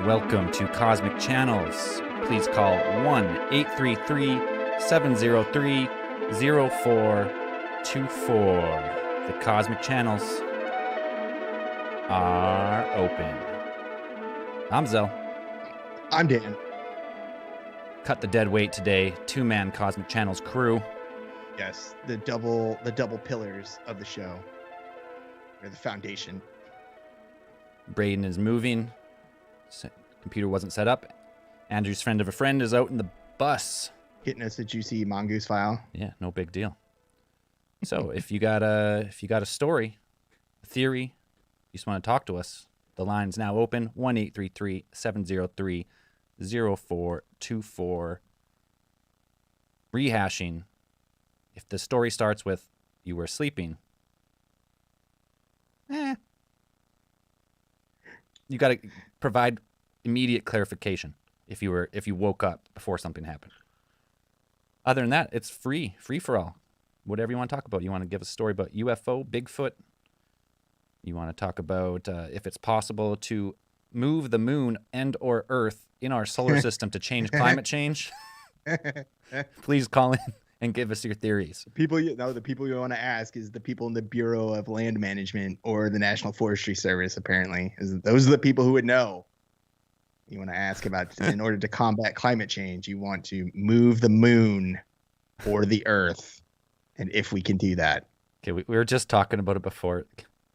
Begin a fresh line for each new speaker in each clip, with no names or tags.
Welcome to Cosmic Channels. Please call 1-833-703-0424. The Cosmic Channels are open. I'm Zell.
I'm Dan.
Cut the dead weight today. Two-man Cosmic Channels crew.
Yes, the double pillars of the show, or the foundation.
Braden is moving. Computer wasn't set up. Andrew's friend of a friend is out in the bus.
Getting us a juicy mongoose file.
Yeah, no big deal. So if you got a story, a theory, you just want to talk to us, the line's now open. 1-833-703-0424. Rehashing. If the story starts with "you were sleeping," you got to provide immediate clarification if you woke up before something happened. Other than that, it's free for all. Whatever you want to talk about. You want to give a story about UFO, Bigfoot. You want to talk about if it's possible to move the moon and or Earth in our solar system to change climate change. Please call in and give us your theories.
The people you want to ask is the people in the Bureau of Land Management or the National Forestry Service, apparently. Those are the people who would know. You want to ask about, in order to combat climate change, you want to move the moon or the Earth, and if we can do that.
Okay, we were just talking about it before.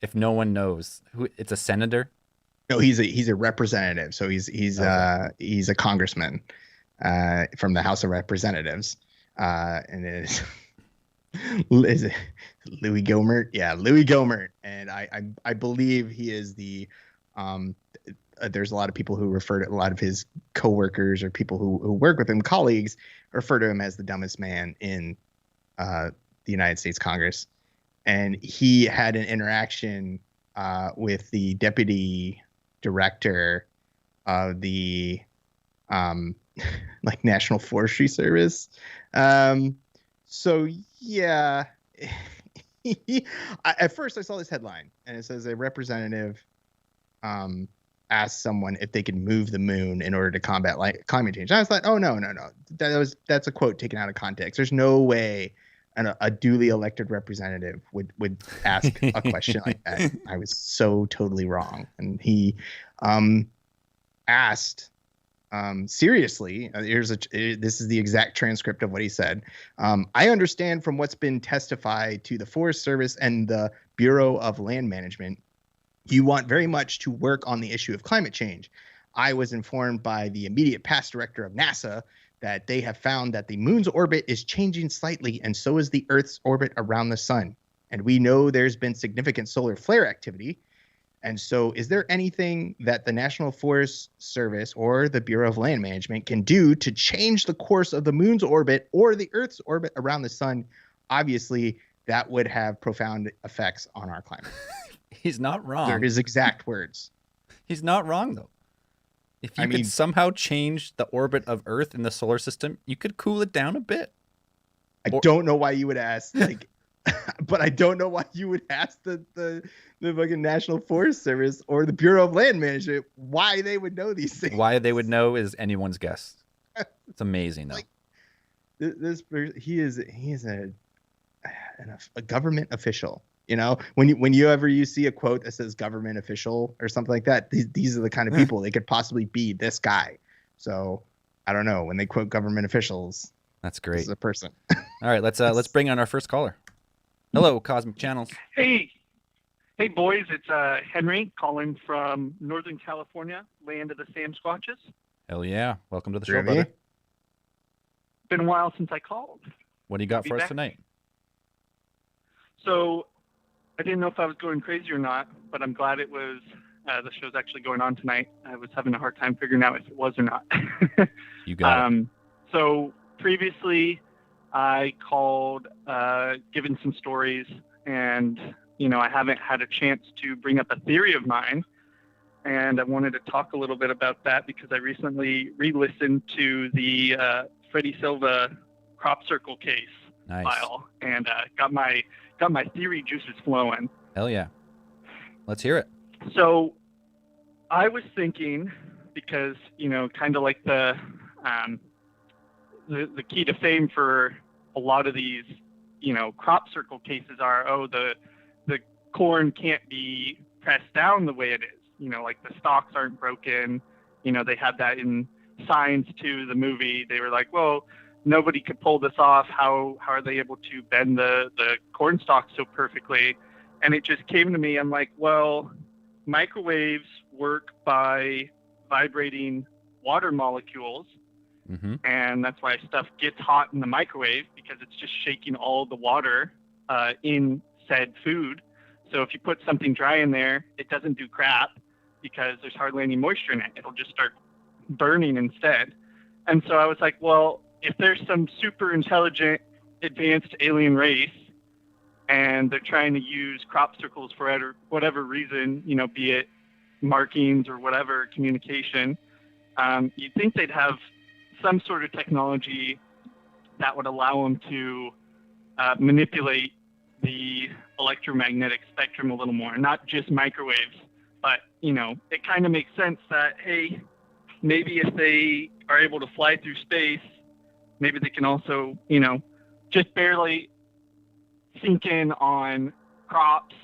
If no one knows, it's a senator?
No, he's a representative, so he's a congressman from the House of Representatives. And is it Louis Gohmert? Yeah, Louis Gohmert. And I believe he is the there's a lot of people who refer to a lot of his coworkers or people who work with him, colleagues, refer to him as the dumbest man in the United States Congress. And he had an interaction with the deputy director of the National Forestry Service. So yeah, at first I saw this headline and it says a representative asked someone if they could move the moon in order to combat climate change. And I was like, oh no, that's a quote taken out of context. There's no way a duly elected representative would ask a question like that. I was so totally wrong. And he asked seriously, this is the exact transcript of what he said. I understand from what's been testified to the Forest Service and the Bureau of Land Management, you want very much to work on the issue of climate change. I was informed by the immediate past director of NASA that they have found that the moon's orbit is changing slightly, and so is the Earth's orbit around the sun. And we know there's been significant solar flare activity. And so is there anything that the National Forest Service or the Bureau of Land Management can do to change the course of the moon's orbit or the Earth's orbit around the sun? Obviously, that would have profound effects on our climate.
He's not wrong.
They're his exact words.
He's not wrong, though. If you could somehow change the orbit of Earth in the solar system, you could cool it down a bit.
I don't know why you would ask, but I don't know why you would ask the fucking National Forest Service or the Bureau of Land Management why they would know these things.
Why they would know is anyone's guess. It's amazing, though.
He is a government official. You know, when you see a quote that says government official or something like that, these are the kind of people they could possibly be. This guy. So I don't know, when they quote government officials.
That's great.
This is a person.
All right, let's bring on our first caller. Hello, Cosmic Channels.
Hey boys, it's Henry calling from Northern California, land of the Sam Squatches.
Hell yeah! Welcome to the show, brother.
Been a while since I called.
What do you got for us tonight?
So I didn't know if I was going crazy or not, but I'm glad it was. The show's actually going on tonight. I was having a hard time figuring out if it was or not.
You got it.
So previously, I called, given some stories, and I haven't had a chance to bring up a theory of mine, and I wanted to talk a little bit about that because I recently re-listened to the Freddie Silva crop circle case file, and got my theory juices flowing.
Hell yeah. Let's hear it.
So I was thinking because, kind of like the key to fame for a lot of these, crop circle cases are, the corn can't be pressed down the way it is. Like the stalks aren't broken. They had that in Signs too, the movie. They were like, well, nobody could pull this off. How are they able to bend the corn stalks so perfectly? And it just came to me. I'm like, well, microwaves work by vibrating water molecules.
Mm-hmm.
And that's why stuff gets hot in the microwave, because it's just shaking all the water in said food. So if you put something dry in there, it doesn't do crap because there's hardly any moisture in it. It'll just start burning instead. And so I was like, well, if there's some super intelligent, advanced alien race and they're trying to use crop circles for whatever reason, be it markings or whatever, communication, you'd think they'd have some sort of technology that would allow them to manipulate the electromagnetic spectrum a little more, not just microwaves. But, it kind of makes sense that, hey, maybe if they are able to fly through space, maybe they can also, just barely sink in on crops,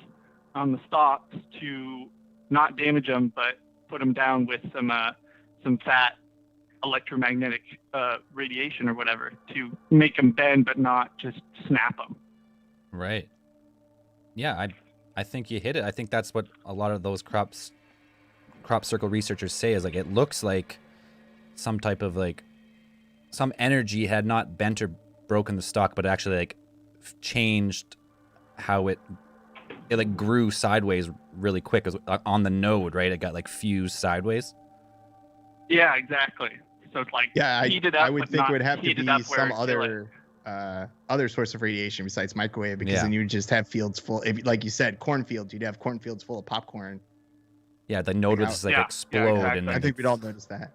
on the stalks, to not damage them, but put them down with some fat electromagnetic radiation or whatever to make them bend, but not just snap them.
Right. Yeah, I think you hit it. I think that's what a lot of those crop circle researchers say, is like, it looks like some type of like some energy had not bent or broken the stalk, but actually like changed how it like grew sideways really quick. It was on the node, right? It got like fused sideways.
Yeah, exactly. So it's like heated up.
I would think it would have to be some other source of radiation besides microwave, because then you would just have fields full. If, like you said, cornfields, you'd have cornfields full of popcorn.
Yeah, the node would just like explode.
Exactly.
And
I think we'd all notice that.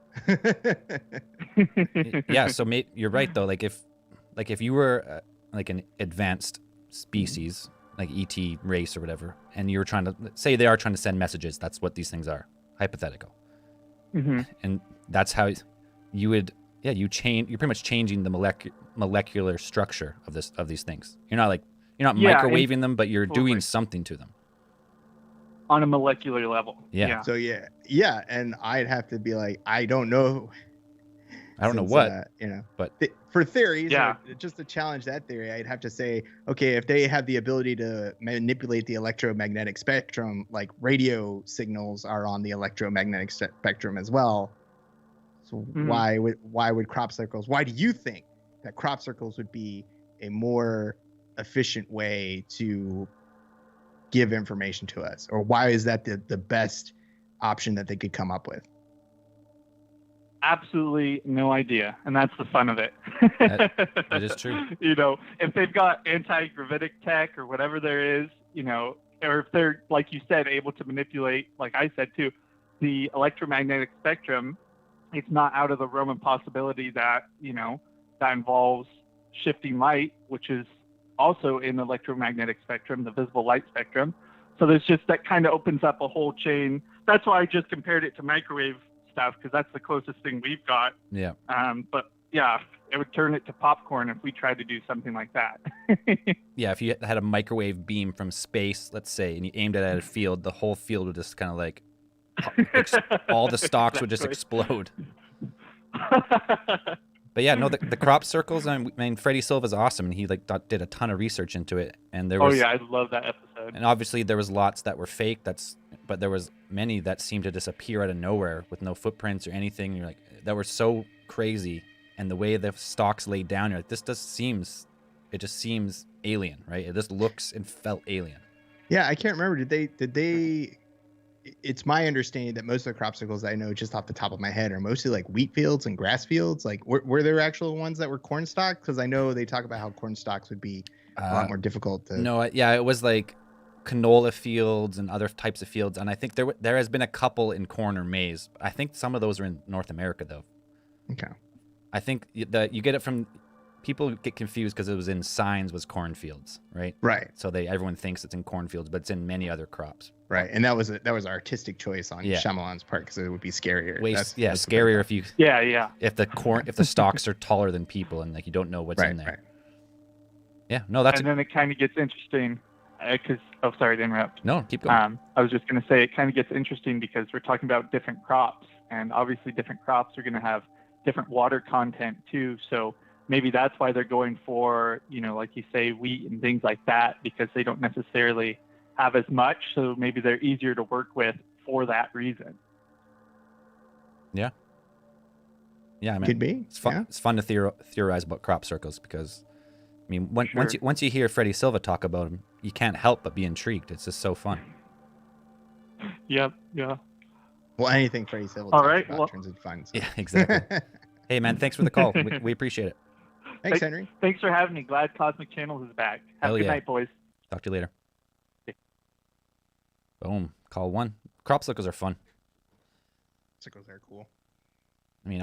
Yeah, so you're right though. Like if you were like an advanced species, like ET race or whatever, and you're trying to say they are trying to send messages. That's what these things are, hypothetical.
Mm-hmm.
And that's how you would, you're pretty much changing the molecular structure of these things. You're not microwaving them, but you're doing something to them
on a molecular level.
Yeah.
So and I'd have to be like, I don't know.
I don't know what, but
for theories, just to challenge that theory, I'd have to say, okay, if they have the ability to manipulate the electromagnetic spectrum, like radio signals are on the electromagnetic spectrum as well. So why would crop circles? Why do you think that crop circles would be a more efficient way to give information to us, or why is that the best option that they could come up with?
Absolutely no idea, and that's the fun of it.
That is true.
If they've got anti-gravitic tech or whatever there is, or if they're, like you said, able to manipulate, like I said too, the electromagnetic spectrum, it's not out of the realm of possibility that, that involves shifting light, which is also in the electromagnetic spectrum, the visible light spectrum. So there's just, that kind of opens up a whole chain. That's why I just compared it to microwave stuff, because that's the closest thing we've got.
Yeah.
But yeah, it would turn it to popcorn if we tried to do something like that.
Yeah, if you had a microwave beam from space, let's say, and you aimed it at a field, the whole field would just kind of like, all the stalks would just explode. But yeah, no, the crop circles, I mean, Freddie Silva's awesome, and he did a ton of research into it. And there was,
I love that episode.
And obviously there was lots that were fake. But there was many that seemed to disappear out of nowhere with no footprints or anything. You're like, that were so crazy, and the way the stalks laid down, you're like, it just seems alien, right? It just looks and felt alien.
Yeah, I can't remember. Did they? It's my understanding that most of the crop circles I know, just off the top of my head, are mostly like wheat fields and grass fields. Like, were there actual ones that were corn stalks? Because I know they talk about how corn stalks would be a lot more difficult to.
No, it was like canola fields and other types of fields, and I think there has been a couple in corn or maize. I think some of those are in North America though.
Okay.
I think that you get it from people get confused because it was in signs was cornfields, right?
Right.
So everyone thinks it's in cornfields, but it's in many other crops.
Right, and that was an artistic choice on
Yeah.
Shyamalan's part because it would be scarier.
That's
what
scarier
Yeah.
if the stalks are taller than people and like you don't know what's in there.
Right.
Yeah, no, that's
And then it kind of gets interesting because sorry to interrupt.
no, keep going.
I was just going to say it kind of gets interesting because we're talking about different crops, and obviously different crops are going to have different water content too. So maybe that's why they're going for, like you say, wheat and things like that, because they don't necessarily have as much. So maybe they're easier to work with for that reason.
Yeah, I mean,
Could be.
it's fun.
Yeah.
It's fun to theorize about crop circles because, I mean, once you hear Freddie Silva talk about him, you can't help but be intrigued. It's just so fun.
Yep. Yeah.
Well, anything Freddie Silva
All
talks
right,
about
well-
turns into fun. So.
Yeah, exactly. Hey, man, thanks for the call. We appreciate it.
Thanks, Henry.
Thanks for having me. Glad Cosmic Channels is back. Have
Hell
a good
yeah.
night, boys.
Talk to you later.
Okay.
Boom. Call one. Crop circles are fun.
Sickles are cool.
I mean,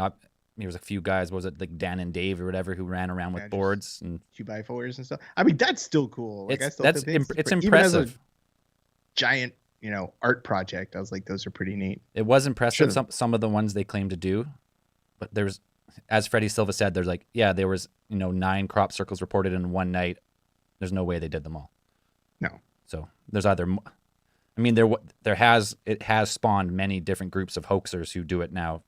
there was a few guys. What was it, like Dan and Dave or whatever, who ran around with
Yeah, just-
boards and
2x4s and stuff. I mean, that's still cool. Like, I
it's
still
that's
think
it's
even as a
impressive.
giant, art project. I was like, those are pretty neat.
It was impressive.
Sure.
Some of the ones they claimed to do, but there's, as Freddie Silva said, there's like, yeah, there was 9 crop circles reported in one night. There's no way they did them all.
No.
So there's either, I mean, it has spawned many different groups of hoaxers who do it now,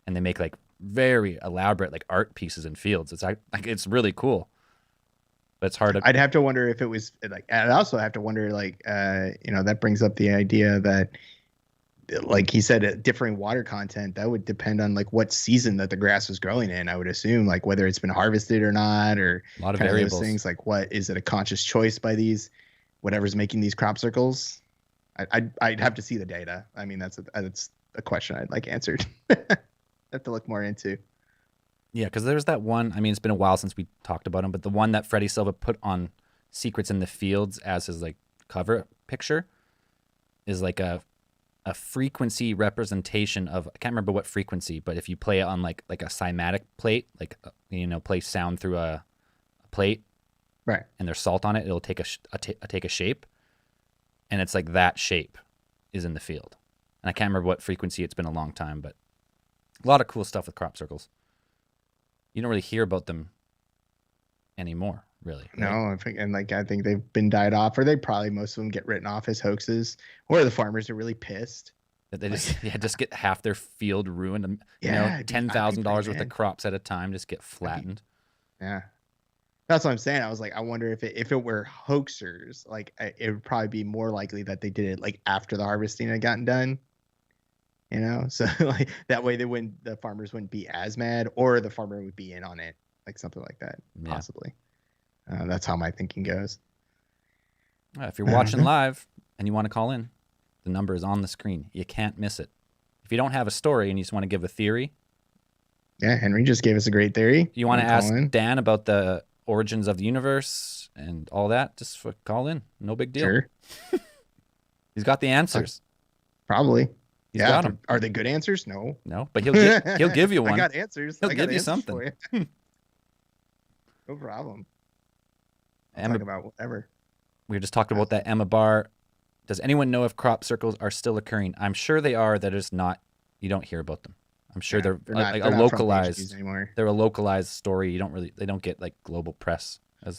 and they make like very elaborate like art pieces in fields. It's like it's really cool, but it's hard to.
I'd have to wonder if it was like. I'd also have to wonder, like, that brings up the idea that, like he said, differing water content. That would depend on like what season that the grass was growing in. I would assume, like whether it's been harvested or not, or
A lot of
kind
variables.
those things. Like, what is it a conscious choice by whatever's making these crop circles? I'd have to see the data. I mean, that's a question I'd like answered. Have to look more into.
Yeah, because there's that one. I mean, it's been a while since we talked about him, but the one that Freddie Silva put on Secrets in the Fields as his like cover picture is like a frequency representation of, I can't remember what frequency, but if you play it on like a cymatic plate, like play sound through a plate,
Right.
and there's salt on it, it'll take take a shape, and it's like that shape is in the field. And I can't remember what frequency. It's been a long time, but a lot of cool stuff with crop circles. You don't really hear about them anymore, really.
No,
right?
I think they've been died off, or most of them get written off as hoaxes, or the farmers are really pissed.
That they just get half their field ruined. And,
Yeah, it'd be
$10,000 worth
man.
of crops at a time just get flattened.
Yeah, that's what I'm saying. I was like, I wonder if it were hoaxers, like it would probably be more likely that they did it like after the harvesting had gotten done. So like that way the farmers wouldn't be as mad, or the farmer would be in on it, like something like that,
Yeah.
possibly. That's how my thinking goes.
If you're watching live and you want to call in, the number is on the screen. You can't miss it. If you don't have a story and you just want to give a theory,
Yeah, Henry just gave us a great theory.
you want to
Call
ask
in.
Dan about the origins of the universe and all that, just call in. No big deal.
Sure,
He's got the answers.
probably.
He's got
if-
'em.
Are they good answers? No.
No, but he'll give you one.
I got answers.
He'll
I got
give you
answers
something.
for you. No problem.
Emma,
Talk about whatever.
we were just talking about that Emma Bar. Does anyone know if crop circles are still occurring? I'm sure they are. That is not. You don't hear about them. I'm sure
Yeah,
they're,
not-
like
they're
a
not front page
localized.
news anymore.
They're a localized story. They don't get like global press.
It's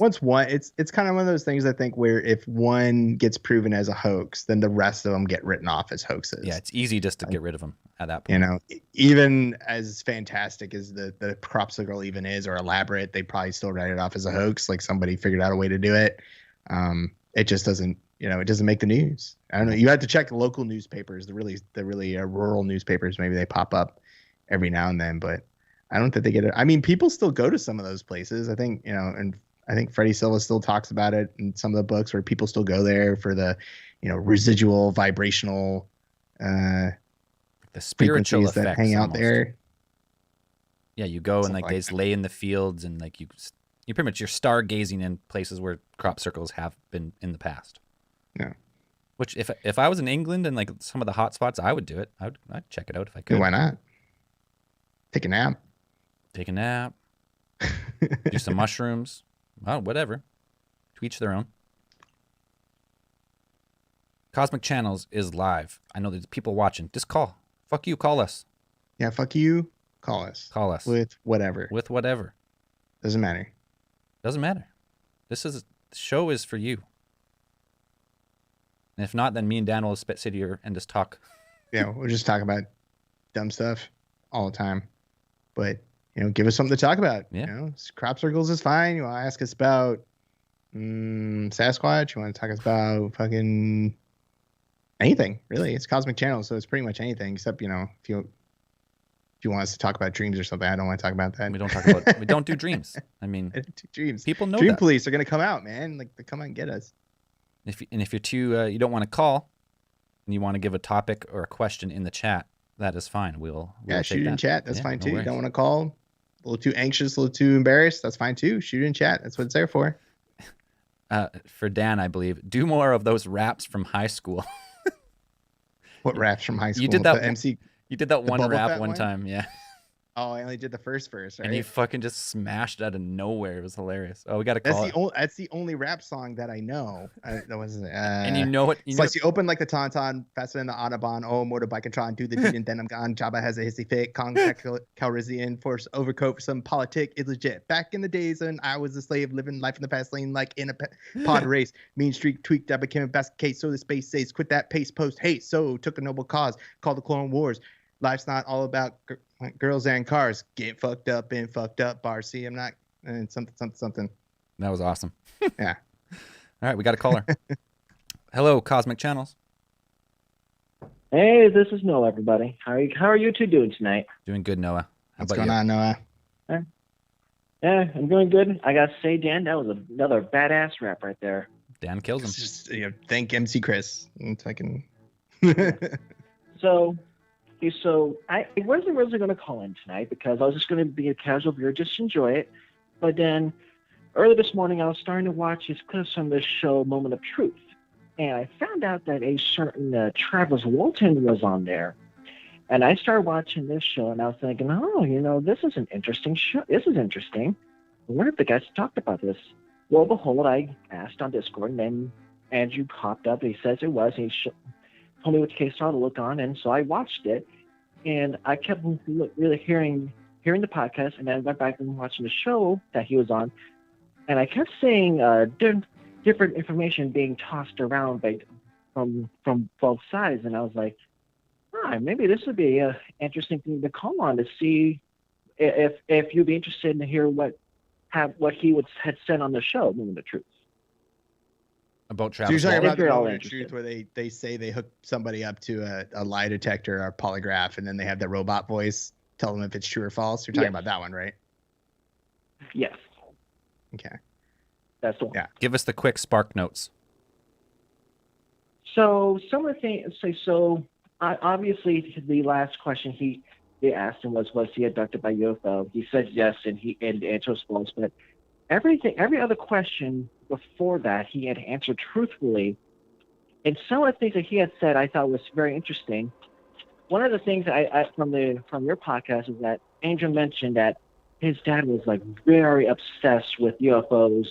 kind of one of those things, I think, where if one gets proven as a hoax, then the rest of them get written off as hoaxes.
Yeah, it's easy just to get rid of them at that point.
Even as fantastic as the crop circle even is, or elaborate, they probably still write it off as a hoax. Like somebody figured out a way to do it. It just doesn't, it doesn't make the news. I don't know. You have to check local newspapers, the really rural newspapers. Maybe they pop up every now and then, but I don't think they get it. I mean, people still go to some of those places. I think, and I think Freddie Silva still talks about it in some of the books where people still go there for the, residual vibrational
The spiritual
frequencies
effects
that hang out
almost.
there.
Yeah, you go and
Something
like
like
they just lay in the fields and like you pretty much you're stargazing in places where crop circles have been in the past.
Yeah.
Which if I was in England and like some of the hot spots, I would do it. I'd check it out if I could.
Why not? Take a nap.
Take a nap. Do some mushrooms. Oh, whatever. To each their own. Cosmic Channels is live. I know there's people watching. Just call. Fuck you. Call us.
Yeah, fuck you. Call us.
Call us.
With whatever.
With whatever.
Doesn't matter.
Doesn't matter. The show is for you. And if not, then me and Dan will sit here and just talk.
Yeah, we'll just talk about dumb stuff all the time. But, give us something to talk about.
Yeah.
Crop circles is fine. You want to ask us about Sasquatch? You want to talk about fucking anything, really. It's Cosmic Channel, so it's pretty much anything except, if you want us to talk about dreams or something, I don't want to talk about that.
We don't do dreams. I mean,
I don't do dreams.
People know
Dream
that.
police are going to come out, man. Like, they come out and get us.
If you're too, you don't want to call, and you want to give a topic or a question in the chat, that is fine. We'll take
shoot
that.
in chat. That's fine
no
too. You
worries.
don't want to call, a little too anxious, a little too embarrassed. That's fine too. Shoot in chat. That's what it's there for.
For Dan, I believe, do more of those raps from high school.
What raps from high school?
You did that.
The MC.
You did that
the
one
bubble
rap
fat
one
one?
time, yeah.
Oh, I only did the first verse, right?
And you fucking just smashed out of nowhere. It was hilarious. Oh, we got to call it.
That's the only rap song that I know. That was.
And you know what?
It's like you open like the Tauntaun, faster than the Autobahn, oh, motorbike and Tron, do the deed, and then I'm gone. Jabba has a hissy fit, Kong Calrissian, force overcoat for some politic is legit. Back in the days when I was a slave, living life in the fast lane like in a pod race. Mean streak tweaked, I became a basket case, so the space says, quit that pace, post hate. So took a noble cause, called the Clone Wars. Life's not all about girls and cars. Get fucked up in fucked up bars. See, I'm not and something.
That was awesome.
Yeah.
All right, we got a caller. Hello, Cosmic Channels.
Hey, this is Noah, everybody. How are you two doing tonight?
Doing good, Noah. How
What's
about
going
you?
on, Noah?
Yeah, I'm doing good. I gotta say, Dan, that was another badass rap right there.
Dan kills him.
It's just thank MC Chris. It's fucking.
So I wasn't really going to call in tonight because I was just going to be a casual viewer, just enjoy it. But then early this morning, I was starting to watch these clips from this show, Moment of Truth. And I found out that a certain Travis Walton was on there. And I started watching this show, and I was thinking, oh, this is an interesting show. This is interesting. I wonder if the guys talked about this. Well, behold, I asked on Discord, and then Andrew popped up. And he says it was. And he told me which case to look on, and so I watched it. And I kept really hearing the podcast, and then I went back and watching the show that he was on, and I kept seeing different information being tossed around from both sides, and I was like, maybe this would be an interesting thing to call on to see if you'd be interested to hear what he had said on the show, Moment of Truth.
About
So
Travis
you're talking
Walton.
about the
If you're all
Moment of Truth
interested.
where they say they hook somebody up to a lie detector or polygraph, and then they have the robot voice tell them if it's true or false. You're talking
Yes.
about that one, right?
Yes,
Okay.
that's the one.
Yeah.
Give us the quick spark notes.
So some of the things, obviously the last question they asked him was he abducted by UFO? He said yes, and the answer was false. But every other question before that, he had answered truthfully. And some of the things that he had said, I thought was very interesting. One of the things I from your podcast is that Angel mentioned that his dad was like very obsessed with UFOs,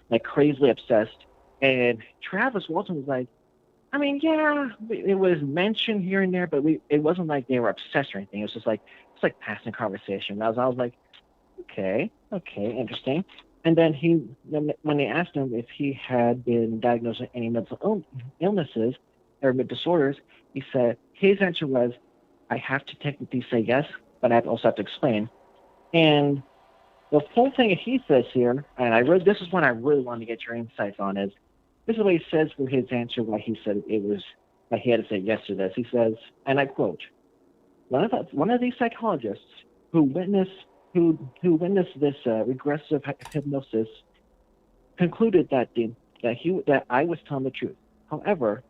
like crazily obsessed. And Travis Walton was like, I mean, yeah, it was mentioned here and there, but it wasn't like they were obsessed or anything. It was just like passing conversation. I was like, okay, interesting. And then when they asked him if he had been diagnosed with any mental illnesses or disorders, he said his answer was, I have to technically say yes, but I also have to explain. And the whole thing that he says here, and this is one I really want to get your insights on, is this is what he says for his answer, why he said it was, why he had to say yes to this. He says, and I quote, one of these psychologists who witnessed this regressive hypnosis concluded that I was telling the truth. However,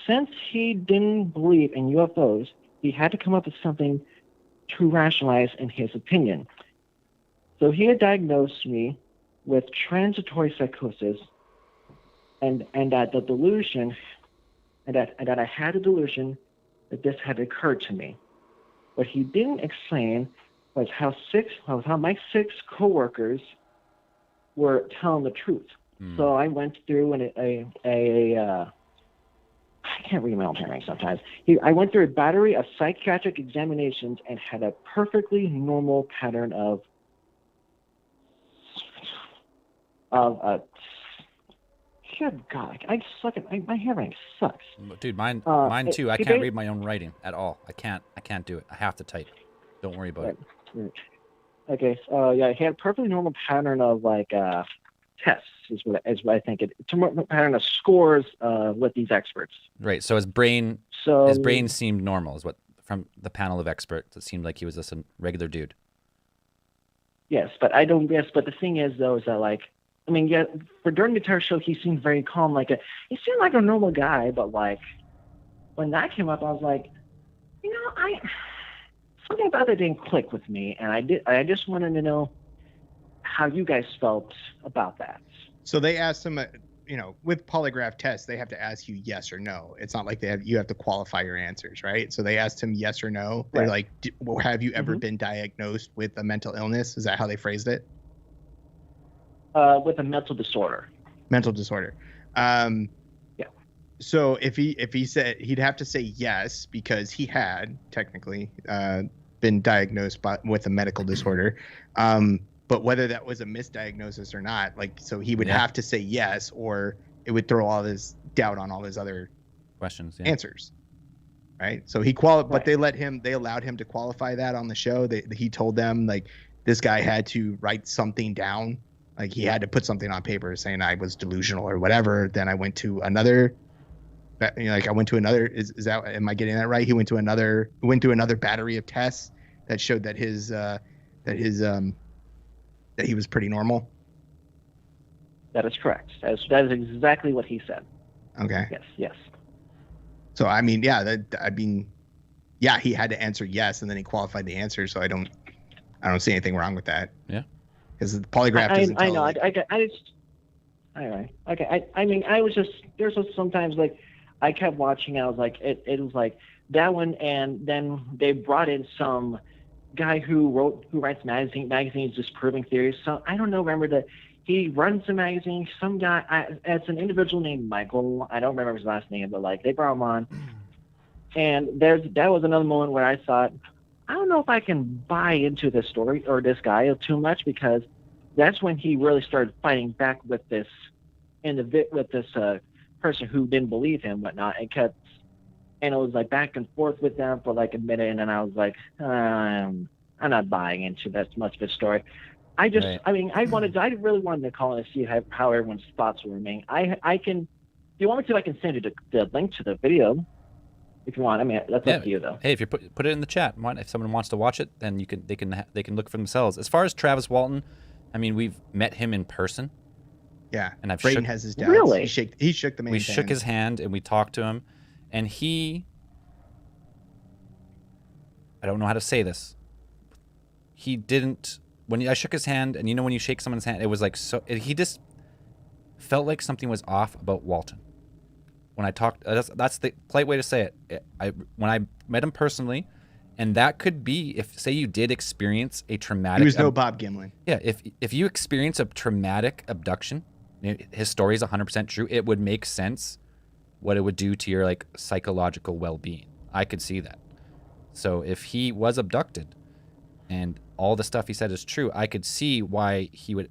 since he didn't believe in UFOs, he had to come up with something to rationalize in his opinion. So he had diagnosed me with transitory psychosis, and that the delusion, and that I had a delusion that this had occurred to me. What he didn't explain was how my 6 coworkers were telling the truth. So I went through I can't read my own handwriting sometimes. I went through a battery of psychiatric examinations and had a perfectly normal pattern of good God, I suck at my handwriting sucks.
Dude, mine too. I
it
can't read my own writing at all. I can't do it. I have to type. Don't worry about it.
Okay, so yeah, he had a perfectly normal pattern of like tests is what I think it's a pattern of scores with these experts.
Right. So his brain seemed normal, is what from the panel of experts. It seemed like he was just a regular dude.
Yes, but but the thing is though is that like, I mean, yeah, for during the entire show he seemed very calm, he seemed like a normal guy, but like when that came up, I was like, something about it didn't click with me, and I just wanted to know how you guys felt about that.
So they asked him, with polygraph tests, they have to ask you yes or no. It's not like you have to qualify your answers, right? So they asked him yes or no. They're like, have you ever been diagnosed with a mental illness? Is that how they phrased it?
With a mental disorder.
Mental disorder. Yeah. So if he said, he'd have to say yes because he had technically been diagnosed with a medical disorder. But whether that was a misdiagnosis or not, so he would have to say yes, or it would throw all this doubt on all his other
questions,
answers, right? So he but they allowed him to qualify that on the show. He told them this guy had to write something down, he had to put something on paper saying I was delusional or whatever. Then I went to another. I went to another. Is that? Am I getting that right? He went to another battery of tests that showed that that he was pretty normal.
That is correct. That is exactly what he said.
Okay.
Yes.
So he had to answer yes, and then he qualified the answer. So I don't see anything wrong with that.
Yeah.
Because the polygraph doesn't tell.
I know. I just. All right. Okay. I mean, there's just sometimes I kept watching. I was like, it was like that one, and then they brought in some guy who writes magazines disproving theories. So I don't know. Remember that he runs a magazine. Some guy, it's an individual named Michael. I don't remember his last name, but they brought him on. And that was another moment where I thought, I don't know if I can buy into this story or this guy too much, because that's when he really started fighting back with this person who didn't believe him, whatnot, and it was back and forth with them for a minute, and then I was like, I'm not buying into that much of a story. I really wanted to call in and see how everyone's thoughts were. I can, if you want me to, I can send you the link to the video if you want. I mean, that's up to you though.
Hey, if you put it in the chat, if someone wants to watch it, then they can look for themselves. As far as Travis Walton, I mean, we've met him in person.
Yeah,
and
Braden has his doubts.
Really?
He shook the man's hand.
We shook his hand and we talked to him, and I don't know how to say this. He didn't. When I shook his hand, and when you shake someone's hand, it was he just felt like something was off about Walton. When I talked, that's the polite way to say it. When I met him personally, and that could be if, say, you did experience a traumatic.
He was no Bob Gimlin.
Yeah, if you experience a traumatic abduction, his story is 100% true. It would make sense what it would do to your psychological well-being. I could see that. So if he was abducted, and all the stuff he said is true, I could see why he would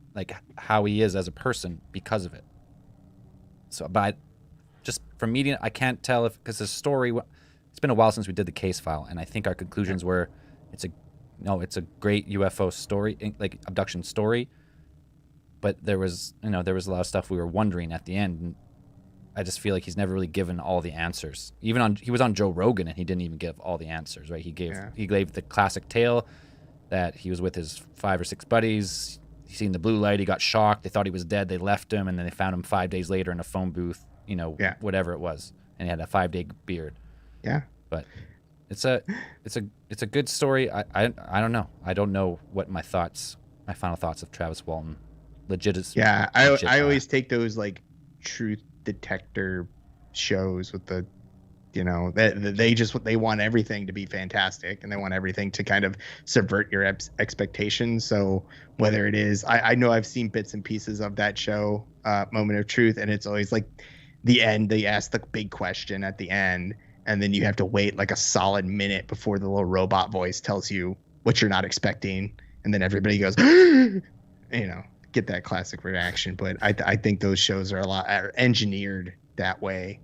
how he is as a person because of it. So, but just from meeting, I can't tell because his story. It's been a while since we did the case file, and I think our conclusions were, it's a great UFO story, abduction story. But there was a lot of stuff we were wondering at the end. And I just feel like he's never really given all the answers. He was on Joe Rogan, and he didn't even give all the answers, right? He gave the classic tale that he was with his 5 or 6 buddies. He seen the blue light. He got shocked. They thought he was dead. They left him, and then they found him 5 days later in a phone booth. Whatever it was, and he had a 5-day beard.
Yeah,
but it's a good story. I don't know. I don't know what my final thoughts of Travis Walton.
Yeah, I always take those truth detector shows with the You know, they want everything to be fantastic, and they want everything to kind of subvert your expectations. So whether it is, I know I've seen bits and pieces of that show, Moment of Truth, and it's always like the end. They ask the big question at the end, and then you have to wait like a solid minute before the little robot voice tells you what you're not expecting, and then everybody goes, you know, get that classic reaction. But I think those shows are engineered that way.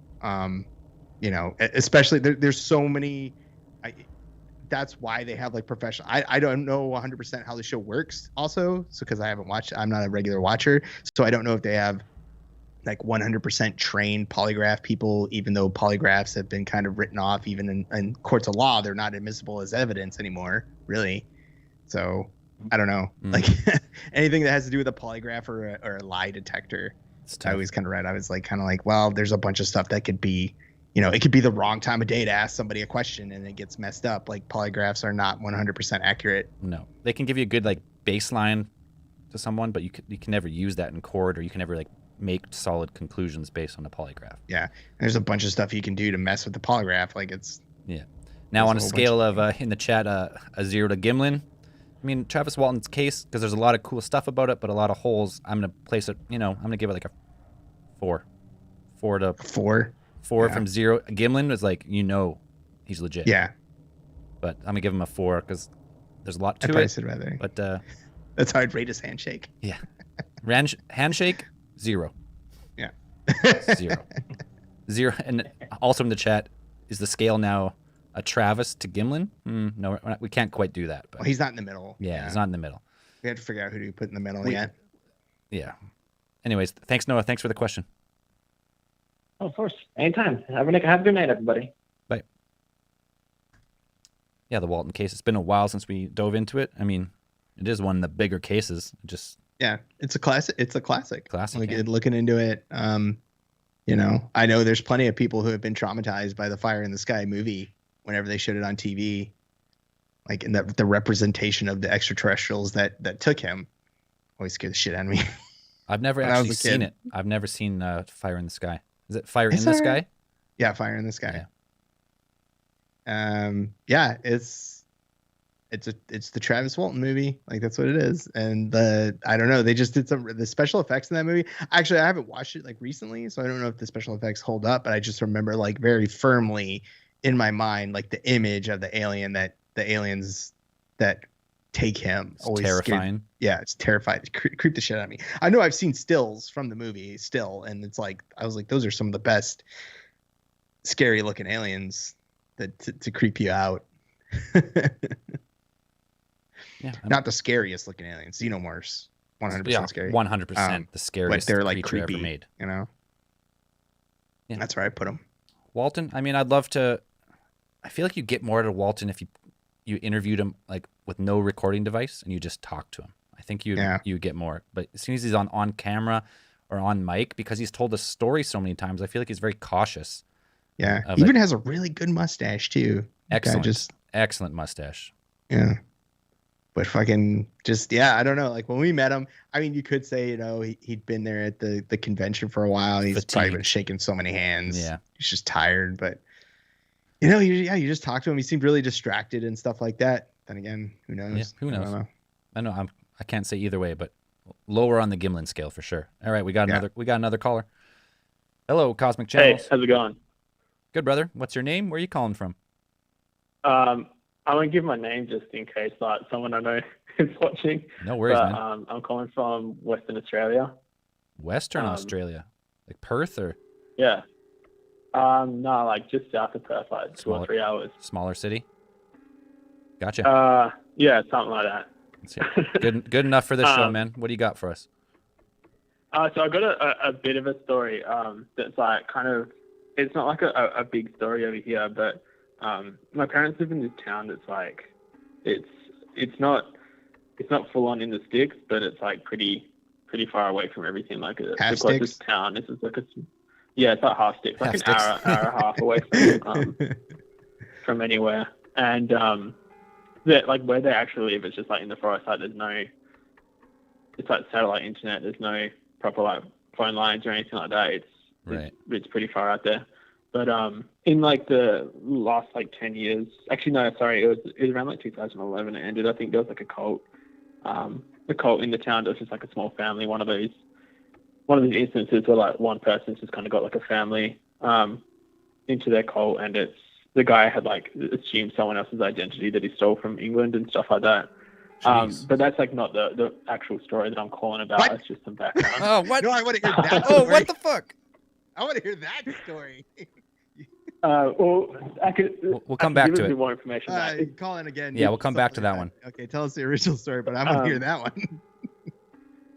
You know, especially there's so many. That's why they have like professional. I don't know 100% how the show works also. So because I haven't watched, I'm not a regular watcher. So I don't know if they have like 100% trained polygraph people, even though polygraphs have been kind of written off, even in courts of law, they're not admissible as evidence anymore, really. So I don't know, like anything that has to do with a polygraph or a lie detector. I always kind of read. I was like, well, there's a bunch of stuff that could be, you know, it could be the wrong time of day to ask somebody a question and it gets messed up. Like polygraphs are not 100% accurate.
No, they can give you a good like baseline to someone, but you can never use that in court, or you can never like make solid conclusions based on a polygraph.
Yeah, there's a bunch of stuff you can do to mess with the polygraph. Like it's
Now on a scale of in the chat, a 0 to Gimlin. I mean, Travis Walton's case, because there's a lot of cool stuff about it, but a lot of holes. I'm gonna place it. You know, I'm gonna give it like a 4. 4 from 0. Gimlin was like, you know, he's legit.
Yeah.
But I'm gonna give him a 4 because there's a lot to
I
it.
said rather.
But
that's how I'd rate his handshake.
Yeah. Handshake 0.
Yeah.
0. And also in the chat, is the scale now a Travis to Gimlin? No, we can't quite do that. But
well, he's not in the middle.
Yeah, he's not in the middle.
We have to figure out who do we put in the middle yet.
Yeah. Anyways, thanks, Noah. Thanks for the question.
Oh, of course. Anytime. Have a good night, everybody.
Bye. Yeah, the Walton case. It's been a while since we dove into it. I mean, it is one of the bigger cases.
It's a classic. It's a classic.
Like
looking into it. You know, I know there's plenty of people who have been traumatized by the Fire in the Sky movie whenever they showed it on TV. Like in the representation of the extraterrestrials that took him always scared the shit out of me.
I've never actually seen it. I've never seen Fire in the Sky. Is it Fire in the Sky?
Yeah, Fire in the Sky.
Yeah.
It's the Travis Walton movie. Like that's what it is. And I don't know, they just did the special effects in that movie. Actually, I haven't watched it like recently, so I don't know if the special effects hold up, but I just remember like very firmly in my mind like the image of the aliens that take him.
It's always terrifying.
It's terrifying. It creeped the shit out of me. I know I've seen stills from the movie still, and it's like I was like, those are some of the best scary looking aliens to creep you out. Not the scariest looking aliens. Xenomorphs, 100% scary.
100% the scariest.
But they're like
creature
creepy,
ever made.
You know. Yeah. That's where I put them.
Walton. I mean, I'd love to. I feel like you get more out of Walton if you interviewed him like with no recording device and you just talk to him. I think you get more. But as soon as he's on camera or on mic, because he's told the story so many times, I feel like he's very cautious.
Yeah, he even has a really good mustache too.
Excellent mustache.
Yeah. But fucking I don't know. Like when we met him, I mean, you could say, you know, he'd been there at the convention for a while. He's probably been shaking so many hands.
Yeah.
He's just tired. But, you know, you just talk to him. He seemed really distracted and stuff like that. Then again, who knows?
Yeah, who knows? I know. I can't say either way, but lower on the Gimlin scale for sure. All right, we got another caller. Hello, Cosmic Channels.
Hey, how's it going?
Good, brother. What's your name? Where are you calling from?
I won't give my name just in case like someone I know is watching.
No worries, man.
I'm calling from Western Australia.
Western Australia? Like Perth or?
Yeah. No, like just south of Perth, like 2 or 3 hours.
Smaller city? Gotcha.
Yeah, something like that.
Good enough for this show, man. What do you got for us?
So I got a bit of a story that's like kind of, it's not like a big story over here, but my parents live in this town that's like, it's not full on in the sticks, but it's like pretty far away from everything. Like the closest town, this is like it's like half sticks, like an hour and a half away from anywhere. And that like where they actually live, it's just like in the forest. Like it's like satellite internet. There's no proper like phone lines or anything like that. It's pretty far out there. But in like the last like 10 years, actually no, sorry, it was around like 2011 it ended. I think there was like a cult in the town that was just like a small family. One of these instances where like one person's just kind of got like a family into their cult, and it's the guy had like assumed someone else's identity that he stole from England and stuff like that. But that's like not the actual story that I'm calling about.
What?
It's just some background.
Oh, what?
No, I want to hear that story.
Oh, what the fuck?
I want to hear that story.
Well, I could.
We'll come back to it.
More information.
Call in again.
Yeah, we'll come back to that one.
Okay, tell us the original story, but I want to hear that one.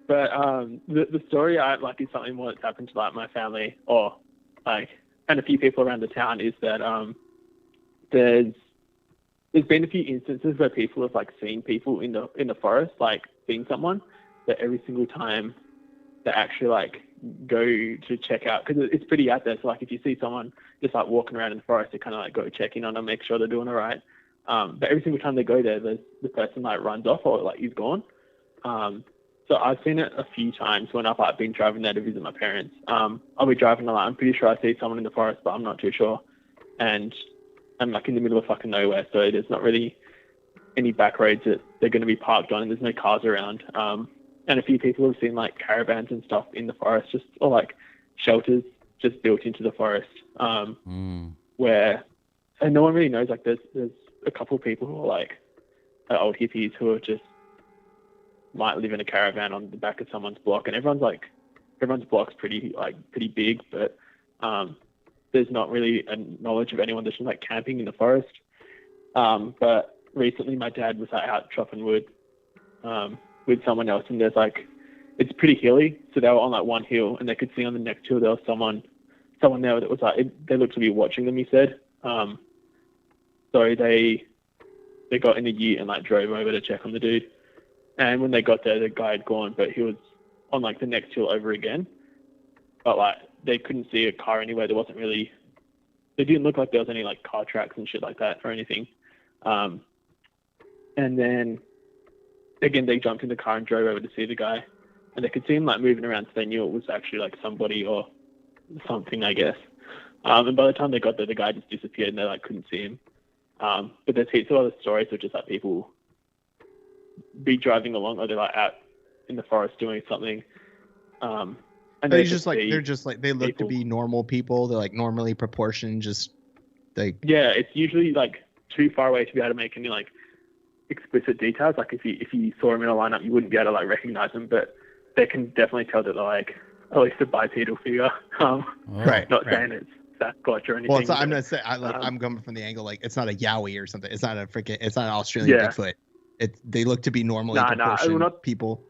But the story I like is something more that's happened to like my family or like and a few people around the town is that there's been a few instances where people have like seen people in the forest, like seeing someone, but every single time they actually like go to check out, because it's pretty out there. So like if you see someone just like walking around in the forest, they kind of like go check in on them, make sure they're doing all right. But every single time they go there, the person like runs off or like is gone. So I've seen it a few times when I've like been driving there to visit my parents. I'll be driving along. I'm pretty sure I see someone in the forest, but I'm not too sure. And I'm like in the middle of fucking nowhere, so there's not really any back roads that they're going to be parked on, and there's no cars around. And a few people have seen like caravans and stuff in the forest, or like shelters just built into the forest, where, and no one really knows. Like there's a couple of people who are like old hippies who are just might live in a caravan on the back of someone's block, and everyone's block's pretty big, but there's not really a knowledge of anyone that's just like camping in the forest. But recently my dad was out chopping wood with someone else, and there's like, it's pretty hilly, so they were on like one hill, and they could see on the next hill there was someone there that was like, they looked to be watching them, he said. So they got in the ute and like drove over to check on the dude, and when they got there the guy had gone, but he was on like the next hill over again, but like they couldn't see a car anywhere. There wasn't really, it didn't look like there was any like car tracks and shit like that or anything. And then again, they jumped in the car and drove over to see the guy, and they could see him like moving around, so they knew it was actually like somebody or something, I guess. And by the time they got there, the guy just disappeared, and they like couldn't see him. But there's heaps of other stories of just like people be driving along, or they're like out in the forest doing something. And
they're just like they look to be normal people. They're like normally proportioned, just like,
yeah, it's usually like too far away to be able to make any like explicit details. Like if you saw them in a lineup, you wouldn't be able to like recognize them, but they can definitely tell that they're like at least a bipedal figure.
Right.
Not saying it's Sasquatch or anything.
Well, I'm gonna say I'm coming from the angle like it's not a Yowie or something. It's not an Australian Bigfoot. They look to be normally proportioned people.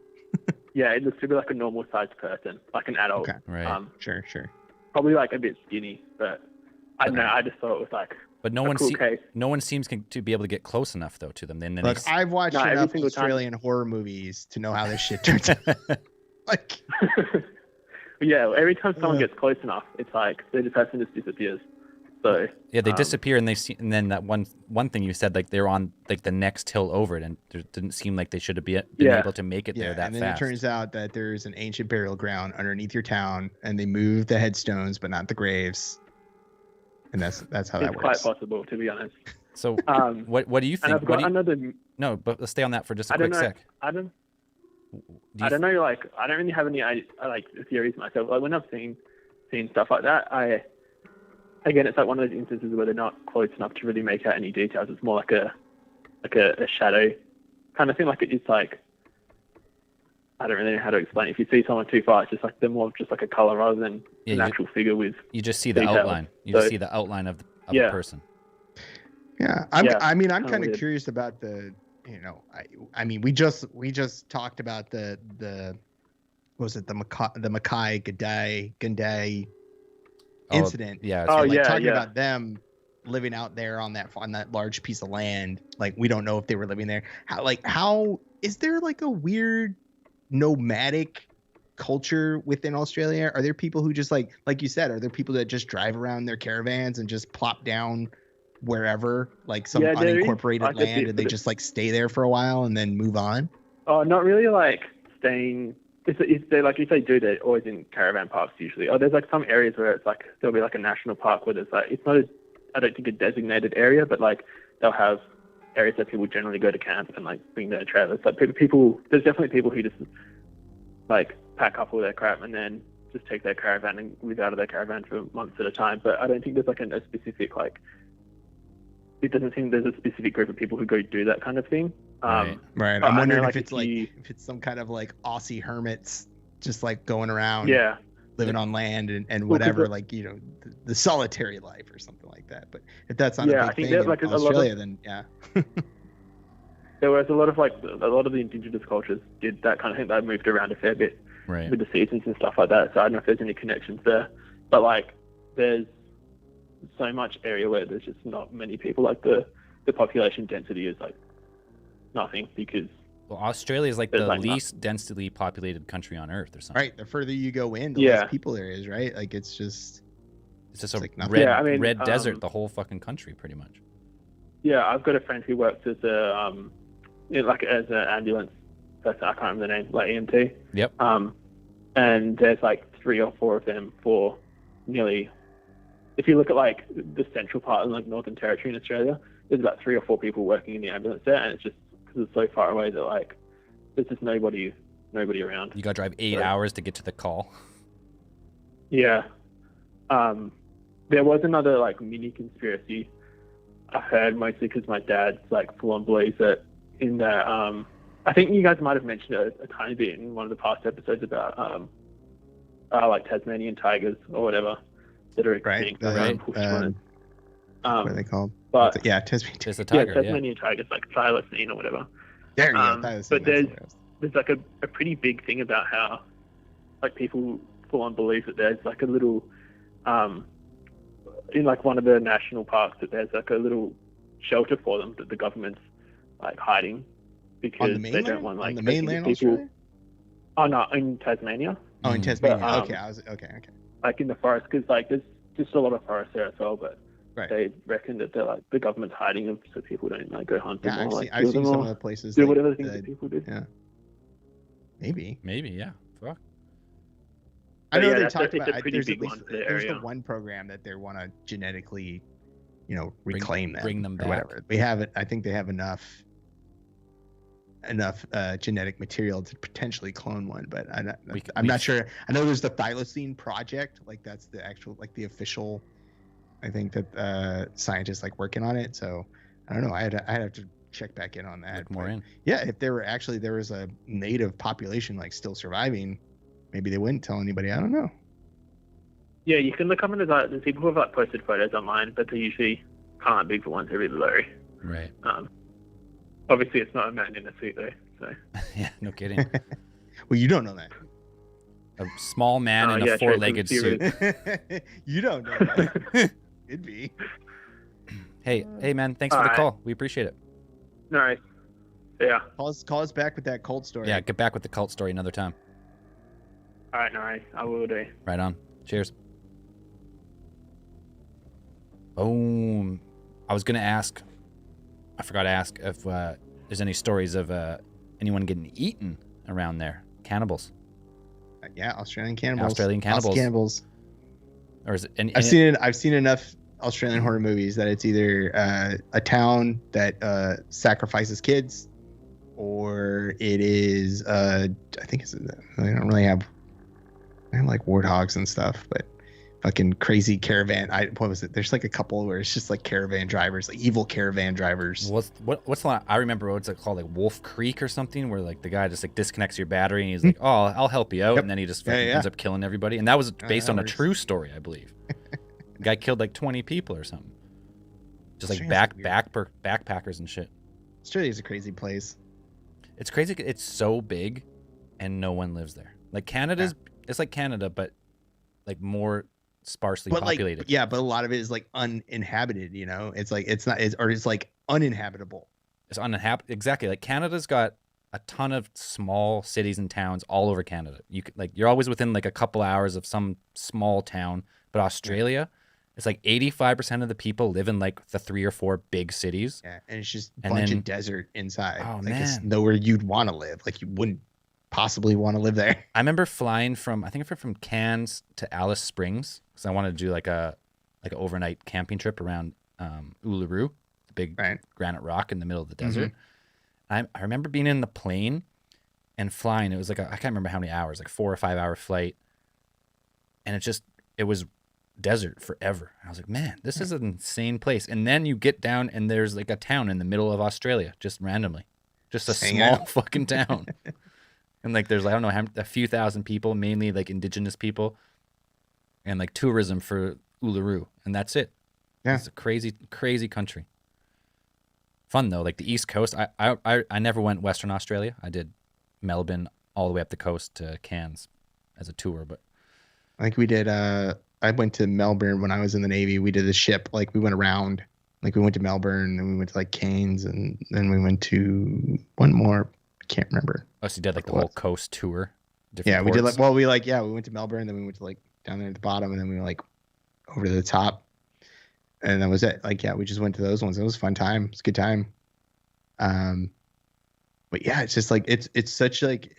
Yeah, it looks to be like a normal sized person, like an adult.
Okay.
Right.
Sure.
Probably like a bit skinny, but I don't know. I just thought it was like.
But no one seems to be able to get close enough though to them. Then
look, I've watched enough Australian horror movies to know how this shit turns out. Like,
yeah, every time someone gets close enough, it's like the person just disappears. So
yeah, they disappear, and and then that one thing you said, like they're on like the next hill over it, and it didn't seem like they should have been able to make it there that
and then
fast.
It turns out that there's an ancient burial ground underneath your town, and they moved the headstones but not the graves, and that's how that works.
It's quite possible, to be honest.
So what do you think?
And I've got another.
No, but let's stay on that for just a quick sec.
I don't know. Like, I don't really have any like theories myself. Like when I've seen stuff like that, again, it's like one of those instances where they're not close enough to really make out any details. It's more like a shadow kind of thing. Like it's like, I don't really know how to explain it. If you see someone too far, it's just like they're more just like a color rather than an actual figure with.
You just see the details. Outline. You just see the outline of the person.
Yeah, I'm kind of curious about the. I mean, we just talked about the what was it, the Mackay G'day incident.
Yeah.
Talking about them living out there on that large piece of land. Like, we don't know if they were living there. How is there like a weird nomadic culture within Australia? Are there people who just like you said, are there people that just drive around their caravans and just plop down wherever, like some unincorporated land, and they just like stay there for a while and then move on?
Oh, not really like staying if they do, they're always in caravan parks usually. Or there's like some areas where it's like there'll be like a national park where there's like it's not I don't think a designated area, but like they'll have areas that people generally go to camp and like bring their trailers. Like people there's definitely people who just like pack up all their crap and then just take their caravan and live out of their caravan for months at a time. But I don't think there's like a specific like. It doesn't seem there's a specific group of people who go do that kind of thing.
Right.
Right.
but
I'm
I know,
wondering
like,
if it's
if
like
you-
if it's some kind of like Aussie hermits just like going around
Yeah.
living on land and
Well, 'cause
whatever,
the-
like, you know, the solitary life or something like that. But if that's not
Yeah,
a
I
big
think
thing
that,
in
like, a lot of-
Australia, then yeah.
There was a lot of the indigenous cultures did that kind of thing. They moved around a fair bit
Right.
with the seasons and stuff like that. So I don't know if there's any connections there. But like there's so much area where there's just not many people. Like the population density is like nothing because
Well, Australia is like
There's
the
like
least densely populated country on Earth, or something.
Right. The further you go in, the
Yeah.
less people there is, right? Like it's just
It's just
It's
a
like nothing.
red,
Yeah, I mean,
red desert, the whole fucking country, pretty much.
yeah, I've got a friend who works as a as an ambulance person. I can't remember the name, like EMT.
Yep.
And there's like 3 or 4 of them for nearly. If you look at like the central part of like Northern Territory in Australia, there's about 3 or 4 people working in the ambulance there, and it's just because it's so far away that like there's just nobody around.
You got to drive 8
Right.
hours to get to the call.
Yeah. There was another like mini conspiracy I heard, mostly because my dad's like full on believes that in that I think you guys might have mentioned it a tiny bit in one of the past episodes about like Tasmanian tigers or whatever that are
right.
extinct around Bushland.
What are they called?
But
Yeah, Tasmanian.
There's a
yeah,
tiger, yeah.
Tasmanian tigers like thylacine or whatever.
There you go.
but
That's
there's-
what it was.
There's like a pretty big thing about how like people full on believe that there's like a little in like one of the national parks that there's like a little shelter for them that the government's like hiding
On
because
the
they
mainland?
don't want like
On the
taking
mainland
people.
Australia?
Oh no, in Tasmania,
Oh, in
Mm.
Tasmania.
But,
Okay, I was okay.
like in the forest, because like there's just a lot of forest there as well. But
Right.
they reckon that they're like the government's hiding them so people don't like go hunt them
Yeah,
or
I've
like
seen, I've
kill
seen
them
some
or
of the places.
do
like,
whatever the things
the-
that people do.
yeah. Maybe.
Maybe, yeah. Fuck.
I
But
know
yeah,
they
that's-
talked
it's a
about.
pretty
There's
big
at least
one for the
there's the
area.
one program that they want to genetically,
Bring-
reclaim them,
bring them
or
back.
whatever. We have it. I think they have enough genetic material to potentially clone one, but I'm not sure. I know there's the thylacine project, like that's the actual, like the official. I think that scientists like working on it. So I don't know. I'd have to check back in on that.
Look more
but
in.
yeah, if there was a native population like still surviving, maybe they wouldn't tell anybody. I don't know.
Yeah, you can look up into that. There's people who have like posted photos online, but they're usually kind of big for ones. They're really low.
Right.
Obviously, it's not a man in a suit though. So
Yeah, no kidding.
Well, you don't know that.
A small man in
yeah,
a four-legged
true,
suit.
You don't know that. It'd be.
Hey, man, thanks for the
Alright.
call. We appreciate it.
no, yeah.
Call us back with that cold story.
Yeah, get back with the cult story another time.
All right, no, I will do.
Right on. Cheers. Boom. I was going to ask, I forgot to ask if there's any stories of anyone getting eaten around there. Cannibals.
Yeah, Australian cannibals.
Australian cannibals.
Aussie cannibals.
Or is it any,
I've seen enough Australian horror movies that it's either a town that sacrifices kids, or it is I think they don't really have like warthogs and stuff, but fucking crazy caravan. What was it? There's like a couple where it's just like caravan drivers, like evil caravan drivers.
what's the line? I remember what's it called, like Wolf Creek or something, where like the guy just like disconnects your battery and he's like, "Oh, I'll help you out,"
Yep.
and then he just
Yeah,
fucking
yeah.
ends up killing everybody. And that was based on a
works.
true story, I believe. The guy killed like 20 people or something. Just like
Australia's weird.
backpackers and shit.
Australia's a crazy place.
It's crazy. It's so big, and no one lives there. Like Canada's, it's like Canada, but like more sparsely
But
populated.
like, yeah, but a lot of it is like uninhabited. You know, it's like it's like uninhabitable.
It's uninhabited. Exactly. Like Canada's got a ton of small cities and towns all over Canada. You could, like, you're always within like a couple hours of some small town. But Australia, it's like 85% of the people live in like the 3 or 4 big cities.
Yeah, and it's just a
And
bunch
then-
of desert inside.
Oh,
like it's
man.
nowhere you'd want to live. Like you wouldn't possibly want to live there.
I remember flying from Cairns to Alice Springs because I wanted to do like an overnight camping trip around Uluru, the big granite rock in the middle of the desert. I remember being in the plane and flying. It was like I can't remember how many hours, like 4 or 5 hour flight, and it was desert forever. I was like, man, this is an insane place. And then you get down and there's like a town in the middle of Australia, just randomly, just a small fucking town. And like there's, I don't know, a few thousand people, mainly like indigenous people, and like tourism for Uluru, and that's it. Yeah, it's a crazy, crazy country. Fun though, like the East Coast. I never went Western Australia. I did Melbourne all the way up the coast to Cairns as a tour, but
I think we did. I went to Melbourne when I was in the Navy. We did a ship, like we went around, like we went to Melbourne and we went to like Cairns, and then we went to one more. I can't remember.
Oh, so you did like the whole coast tour?
Yeah, we did like, well, we went to Melbourne, then we went to like down there at the bottom, and then we were like over to the top, and that was it. Like, yeah, we just went to those ones. It was a fun time. It's a good time. But yeah, it's just like, it's such like,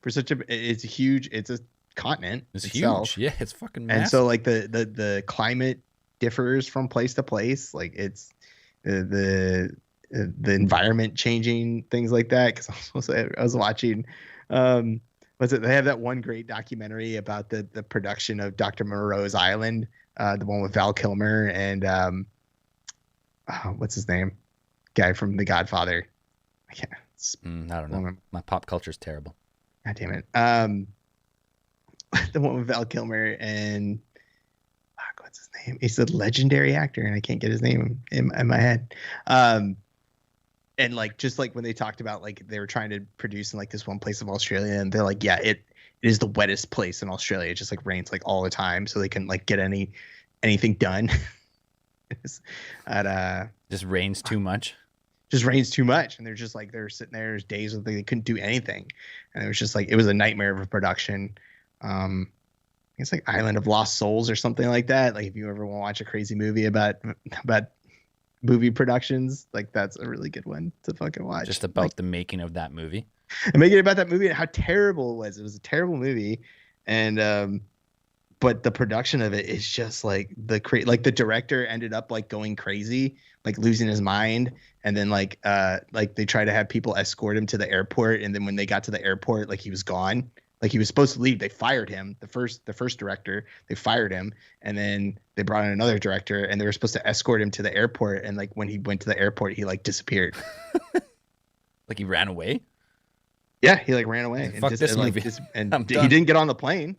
it's huge. It's a continent.
It's
itself.
Huge. Yeah, it's fucking massive.
And so like the climate differs from place to place. Like it's the environment changing, things like that. Because I was watching, they have that one great documentary about the production of Dr. Moreau's Island, the one with Val Kilmer and what's his name, guy from The Godfather.
I don't know. My pop culture is terrible.
God damn it. The one with Val Kilmer and what's his name? He's a legendary actor, and I can't get his name in my head. And like, just like when they talked about like they were trying to produce in like this one place of Australia, and they're like, yeah, it is the wettest place in Australia. It just like rains like all the time, so they can like get anything done.
Just rains too much.
Just rains too much, and they're just like, they're sitting there. There's days where they couldn't do anything, and it was just like, it was a nightmare of a production. It's like Island of Lost Souls or something like that. Like if you ever want to watch a crazy movie about movie productions, like that's a really good one to fucking watch.
Just about like, the making of that movie.
And making about that movie and how terrible it was. It was a terrible movie, and but the production of it is just like the director ended up like going crazy, like losing his mind, and then like they try to have people escort him to the airport, and then when they got to the airport, like he was gone. Like he was supposed to leave. They fired him. The first director, they fired him, and then they brought in another director, and they were supposed to escort him to the airport. And like when he went to the airport, he like disappeared.
Like he ran away.
Yeah, he like ran away.
Fuck this movie.
He didn't get on the plane.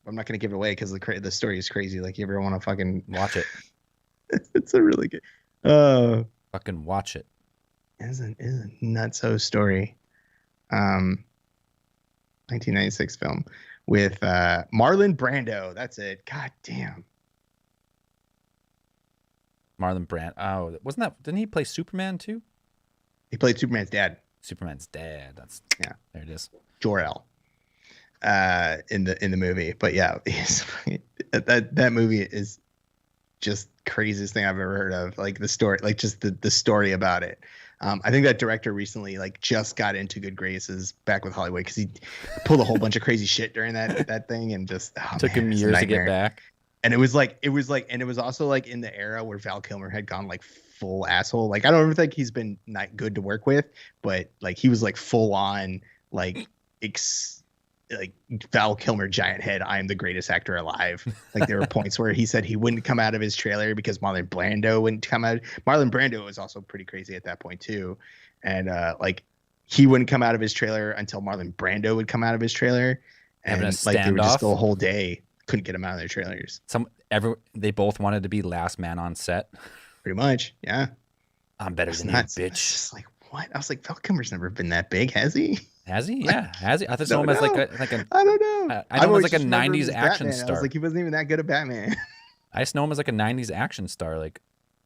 I'm not gonna give it away because the story is crazy. Like you ever want to fucking
watch it?
It's a really good.
Fucking watch it.
It's a nutso story. 1996 film with Marlon Brando. That's it. God damn.
Marlon Brando. Oh, wasn't that? Didn't he play Superman too?
He played Superman's dad.
That's
yeah.
There it is.
Jor-El. In the movie, but yeah, that movie is just craziest thing I've ever heard of. Like the story, like just the story about it. I think that director recently like just got into good graces back with Hollywood because he pulled a whole bunch of crazy shit during that thing, and just
took him years to get back.
And it was also like in the era where Val Kilmer had gone like full asshole. Like I don't ever think he's been not good to work with, but like he was like full on like like Val Kilmer giant head. I am the greatest actor alive. Like there were points where he said he wouldn't come out of his trailer because Marlon Brando wouldn't come out. Marlon Brando was also pretty crazy at that point too. And like he wouldn't come out of his trailer until Marlon Brando would come out of his trailer. And like they would just go a whole day, couldn't get him out of their trailers.
They both wanted to be last man on set.
Pretty much. Yeah.
I'm better than you, bitch.
Just like, what? I was like, Val Kilmer's never been that big, has he?
Has he? Yeah, has he? I thought him as like a.
I don't know.
I know him as like a '90s action
Batman.
star.
I was like, he wasn't even that good at Batman.
I just know him as like a '90s action star. Like,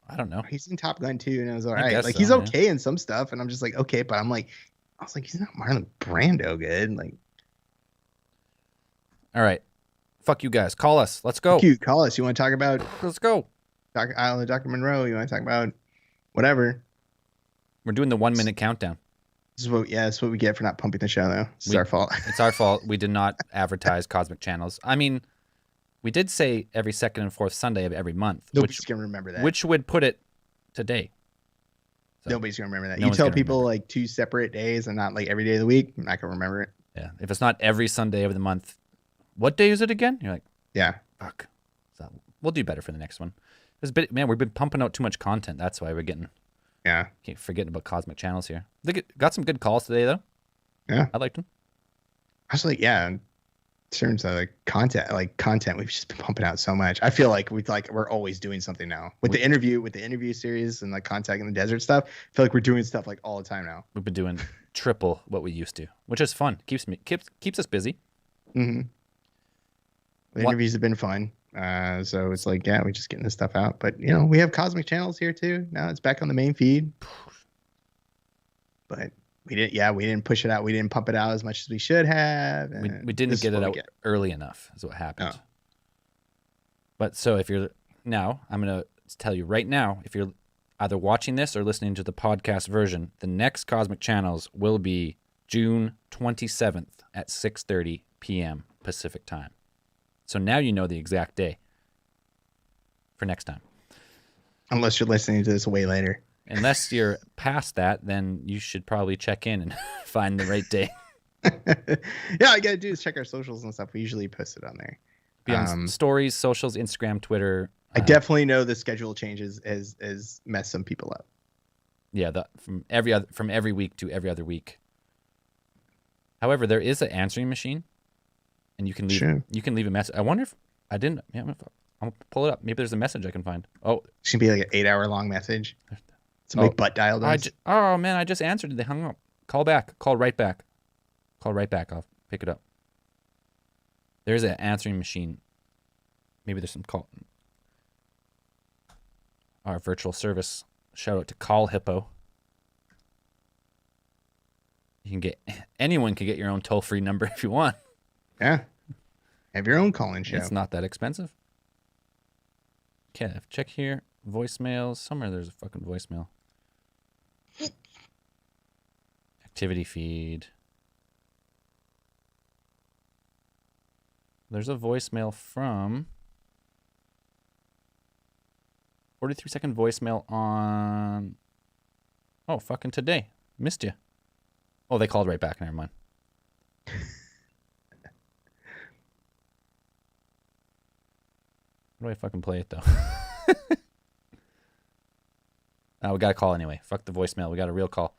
I don't know.
He's in Top Gun too, and I was all right. Like he's okay in some stuff, and I'm just like, okay, but I was like, he's not Marlon Brando good. Like,
all right, fuck you guys. Call us. Let's go.
Fuck you. Call us. You want to talk about?
Let's go.
Dr. Monroe. You want to talk about whatever?
We're doing the 1 minute countdown.
This is what we get for not pumping the show, though. It's our fault.
It's our fault. We did not advertise Cosmic Channels. I mean, we did say every second and fourth Sunday of every month.
Nobody's going to remember that.
Which would put it today. So,
nobody's going to remember that. You tell people like 2 separate days and not like every day of the week, I'm not going to remember it.
Yeah. If it's not every Sunday of the month, what day is it again? You're like,
yeah.
Fuck. So we'll do better for the next one. Man, we've been pumping out too much content. That's why we're getting...
Yeah.
Keep forgetting about Cosmic Channels here. They got some good calls today, though.
Yeah.
I liked them.
I was like, yeah, in terms of content, we've just been pumping out so much. I feel like we're always doing something now. With the interview series and like Contact in the Desert stuff, I feel like we're doing stuff like all the time now.
We've been doing triple what we used to, which is fun. Keeps us busy.
Mm-hmm. The interviews have been fun. So it's like, yeah, we're just getting this stuff out. But, we have Cosmic Channels here, too. Now it's back on the main feed. But we didn't push it out. We didn't pump it out as much as we should have.
We didn't get it out early enough is what happened. Oh. But so I'm going to tell you right now, if you're either watching this or listening to the podcast version, the next Cosmic Channels will be June 27th at 6:30 p.m. Pacific time. So now you know the exact day for next time. Unless
you're listening to this way later.
Unless you're past that, then you should probably check in and find the right day.
Yeah, all you got to do is check our socials and stuff. We usually post it on there.
Be on stories, socials, Instagram, Twitter.
I definitely know the schedule changes has messed some people up.
Yeah, from every week to every other week. However, there is an answering machine. And you can leave a message. I wonder if I didn't. Yeah, I'll pull it up. Maybe there's a message I can find. Oh,
it should be like an 8-hour-long message. It's a big butt dial.
Oh man, I just answered. They hung up. Call back. Call right back. Call right back. I'll pick it up. There's an answering machine. Maybe there's some call. Our virtual service. Shout out to Call Hippo. Anyone can get your own toll-free number if you want.
Yeah. Have your own call-in show.
It's not that expensive. Okay, check here. Voicemails. Somewhere there's a fucking voicemail. Activity feed. There's a voicemail from 43-second voicemail on fucking today. Missed you. Oh, they called right back. Never mind. How do I fucking play it, though? We got a call anyway. Fuck the voicemail. We got a real call.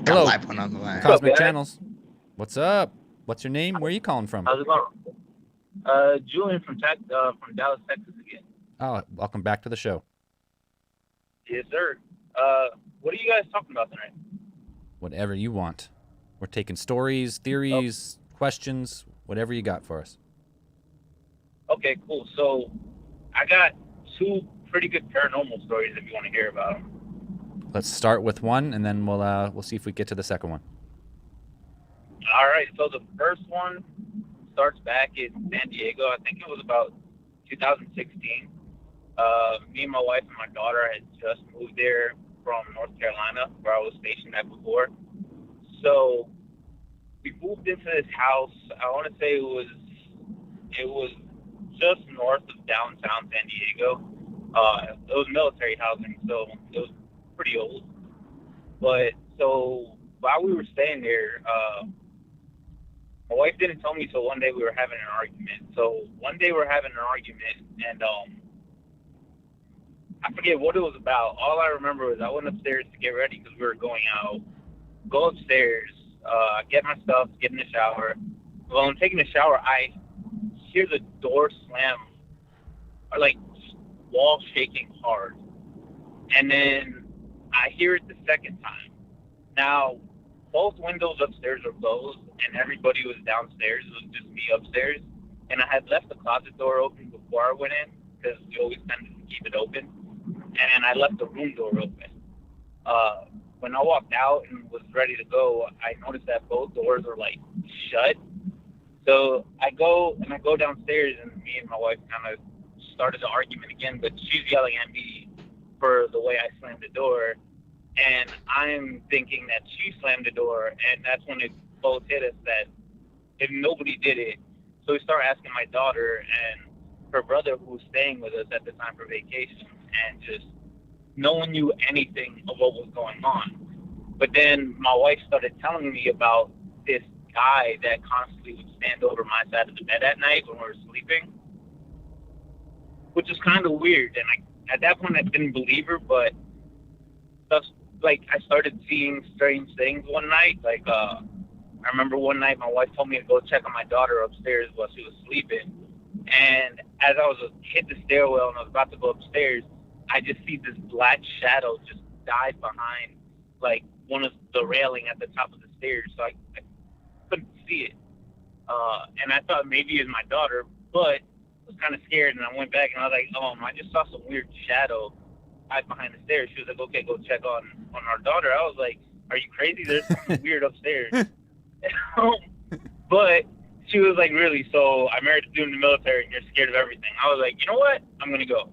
Got a live one on the line.
Cosmic Channels. What's up? What's your name? Where are you calling from?
How's it going? Julian from Dallas, Texas again.
Oh, welcome back to the show.
Yes, sir. What are you guys talking about tonight?
Whatever you want. We're taking stories, theories, questions, whatever you got for us.
Okay, cool. So I got 2 pretty good paranormal stories if you want to hear about them.
Let's start with one, and then we'll see if we get to the second one.
All right. So the first one starts back in San Diego. I think it was about 2016. Me and my wife and my daughter had just moved there from North Carolina, where I was stationed at before. So we moved into this house. I want to say it was just north of downtown San Diego. It was military housing, so it was pretty old. But so while we were staying there, my wife didn't tell me till one day we were having an argument. So one day we were having an argument, and I forget what it was about. All I remember was I went upstairs to get ready because we were going out. Go upstairs, get my stuff, get in the shower. While I'm taking a shower, I hear the door slam, or like wall shaking hard. And then I hear it the second time. Now, both windows upstairs were closed, and everybody was downstairs. It was just me upstairs. And I had left the closet door open before I went in, because we always tended to keep it open. And I left the room door open. When I walked out and was ready to go, I noticed that both doors were like shut. So I go downstairs, and me and my wife kind of started the argument again, but she's yelling at me for the way I slammed the door. And I'm thinking that she slammed the door, and that's when it both hit us that if nobody did it. So we started asking my daughter and her brother, who was staying with us at the time for vacation, and just no one knew anything of what was going on. But then my wife started telling me about this guy that constantly would stand over my side of the bed at night when we were sleeping, which is kind of weird. And at that point, I didn't believe her, but stuff, like, I started seeing strange things one night. Like, I remember one night my wife told me to go check on my daughter upstairs while she was sleeping. And as I was hit the stairwell and I was about to go upstairs, I just see this black shadow just dive behind, like, one of the railing at the top of the stairs. So I couldn't see it. And I thought maybe it was my daughter, but I was kind of scared. And I went back and I was like, I just saw some weird shadow hide behind the stairs. She was like, okay, go check on our daughter. I was like, are you crazy? There's something weird upstairs. But she was like, really? So I married a dude in the military and you're scared of everything. I was like, you know what? I'm going to go.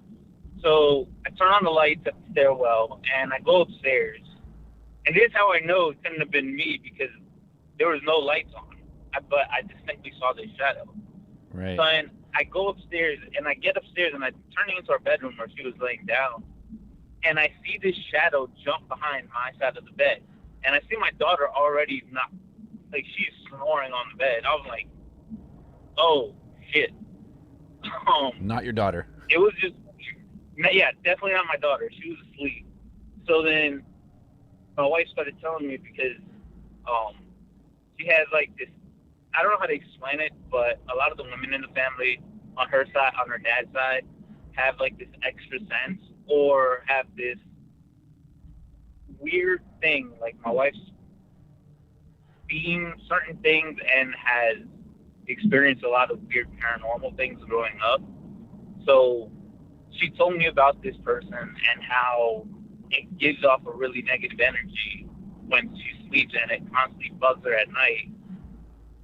So I turn on the lights at the stairwell and I go upstairs. And this is how I know it couldn't have been me, because there was no lights on. But I distinctly saw this shadow.
Right.
So I go upstairs and I get upstairs and I'm turning into our bedroom where she was laying down. And I see this shadow jump behind my side of the bed. And I see my daughter already she's snoring on the bed. I was like, oh, shit.
Not your daughter.
It was just, yeah, definitely not my daughter. She was asleep. So then my wife started telling me, because she has like this, I don't know how to explain it, but a lot of the women in the family on her side, on her dad's side, have like this extra sense or have this weird thing. Like my wife's seen certain things and has experienced a lot of weird paranormal things growing up. So she told me about this person and how it gives off a really negative energy when she sleeps, and it constantly bugs her at night.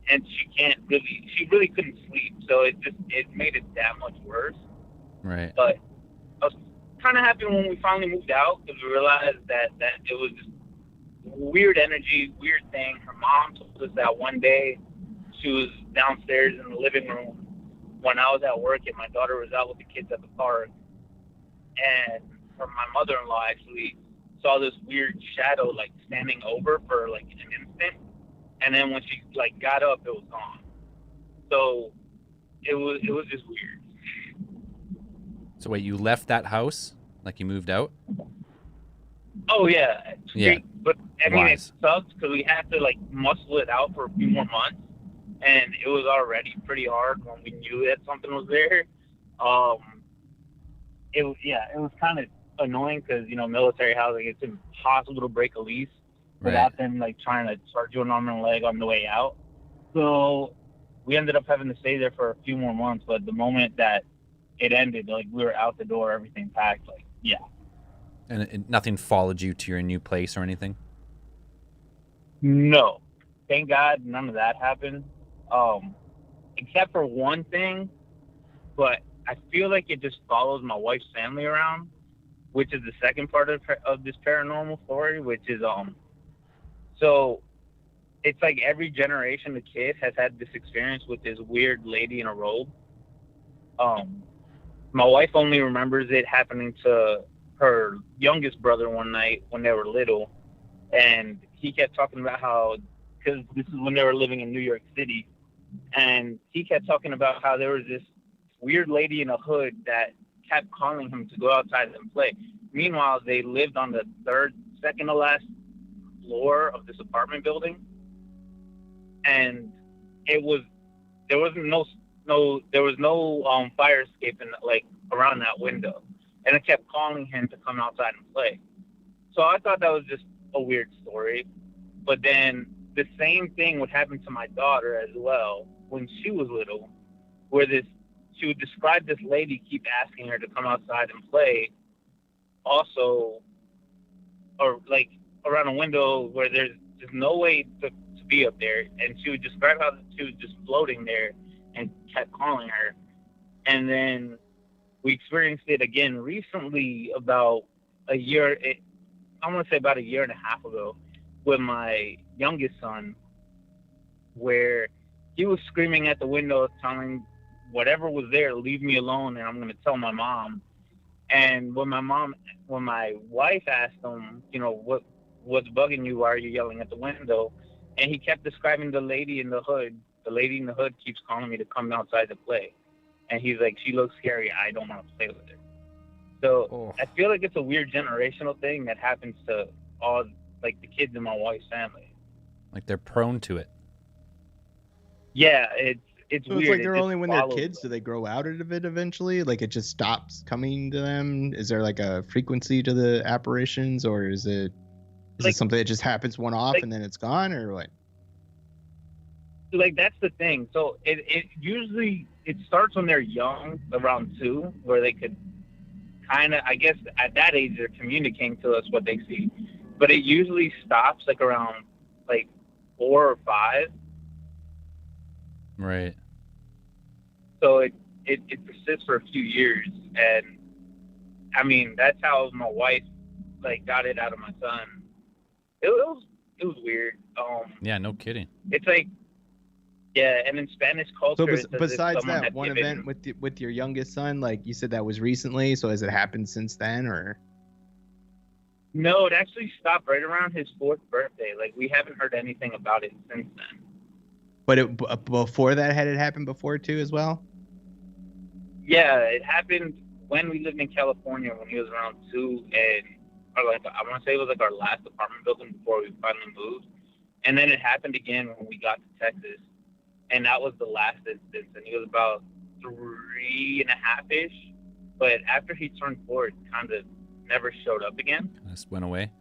And she really couldn't sleep. So it made it that much worse.
Right.
But I was kind of happy when we finally moved out, because we realized that it was just weird energy, weird thing. Her mom told us that one day she was downstairs in the living room when I was at work and my daughter was out with the kids at the park, and my mother-in-law actually saw this weird shadow like standing over for like an instant, and then when she like got up, it was gone. So it was just weird.
So wait, you left that house? Like you moved out?
Oh yeah.
Yeah.
But I mean,
Wise.
it sucks because we had to like muscle it out for a few more months, and it was already pretty hard when we knew that something was there. It was kind of annoying because, you know, military housing, it's impossible to break a lease without them like trying to charge you an arm and a leg on the way out. So we ended up having to stay there for a few more months. But the moment that it ended, like we were out the door, everything packed, like, yeah.
And nothing followed you to your new place or anything?
No. Thank God none of that happened. Except for one thing, but I feel like it just follows my wife's family around, which is the second part of this paranormal story, which is, so it's like every generation of kid has had this experience with this weird lady in a robe. My wife only remembers it happening to her youngest brother one night when they were little, and he kept talking about how, because this is when they were living in New York City, and he kept talking about how there was this weird lady in a hood that kept calling him to go outside and play. Meanwhile, they lived on the second to last floor of this apartment building, and there was no fire escape like around that window, and it kept calling him to come outside and play. So I thought that was just a weird story. But then the same thing would happen to my daughter as well when she was little, where she would describe this lady keep asking her to come outside and play, also, or like around a window where there's just no way to be up there, and she would describe how she was just floating there and kept calling her. And then we experienced it again recently, about a year I'm gonna say about a year and a half ago, with my youngest son, where he was screaming at the window, telling whatever was there, leave me alone, and I'm gonna tell my mom. And when my wife asked him, what's bugging you? Why are you yelling at the window? And he kept describing the lady in the hood. The lady in the hood keeps calling me to come outside to play. And he's like, she looks scary. I don't want to play with her. So I feel like it's a weird generational thing that happens to all, like, the kids in my wife's family.
Like they're prone to it.
Yeah, it's
So
weird.
it's like they're
It
only
just
when they're
follows
kids.
them.
Do they grow out of it eventually? Like it just stops coming to them? Is there like a frequency to the apparitions, or is it something that just happens one off and then it's gone, or what?
Like, that's the thing. So it usually starts when they're young, around 2, where they could kind of, I guess at that age, they're communicating to us what they see. But it usually stops like around like 4 or 5.
Right.
So it persists for a few years. And I mean, that's how my wife like got it out of my son. It was weird.
Yeah, no kidding.
It's like, yeah, and in Spanish culture,
So
it's as if
besides
someone
that
had
one
given-
event with your youngest son, like you said that was recently, so has it happened since then, or?
No, it actually stopped right around his 4th birthday. Like, we haven't heard anything about it since then.
But before that, had it happened before too as well?
Yeah, it happened when we lived in California when he was around 2, and I want to say it was like our last apartment building before we finally moved. And then it happened again when we got to Texas, and that was the last instance. And he was about 3.5-ish, but after he turned 4, it kind of never showed up again.
Just went away.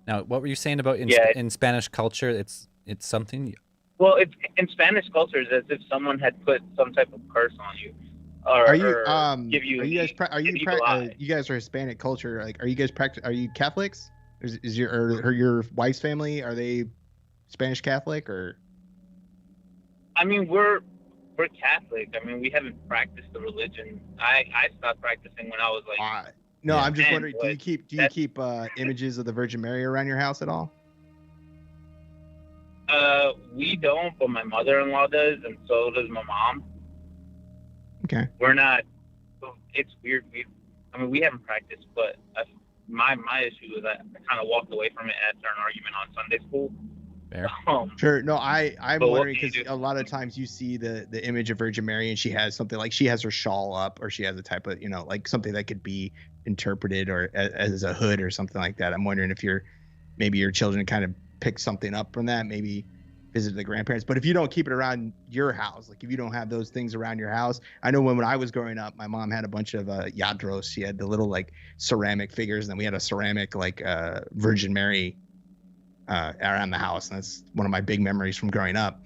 Now, what were you saying about in Spanish culture? It's something.
Well, it's in Spanish culture, it's as if someone had put some type of curse on you, or give you.
You guys are Hispanic culture. Like, are you Catholics? Is your wife's family, are they Spanish Catholic, or?
I mean, we're Catholic. I mean, we haven't practiced the religion. I stopped practicing when I was like.
No, I'm just
10,
wondering. Do you keep images of the Virgin Mary around your house at all?
We don't, but my mother-in-law does, and so does my mom.
Okay.
We're not. It's weird. We haven't practiced, but my issue is I kind of walked away from it after an argument on Sunday school.
Fair.
Sure. No, I'm
but
wondering because a lot of times you see the image of Virgin Mary and she has something like she has her shawl up, or she has a type of like something that could be interpreted or as a hood or something like that. I'm wondering if maybe your children kind of pick something up from that, maybe visit the grandparents. But if you don't keep it around your house, like if you don't have those things around your house, I know when I was growing up, my mom had a bunch of yadros. She had the little like ceramic figures, and then we had a ceramic like Virgin Mary around the house, and that's one of my big memories from growing up.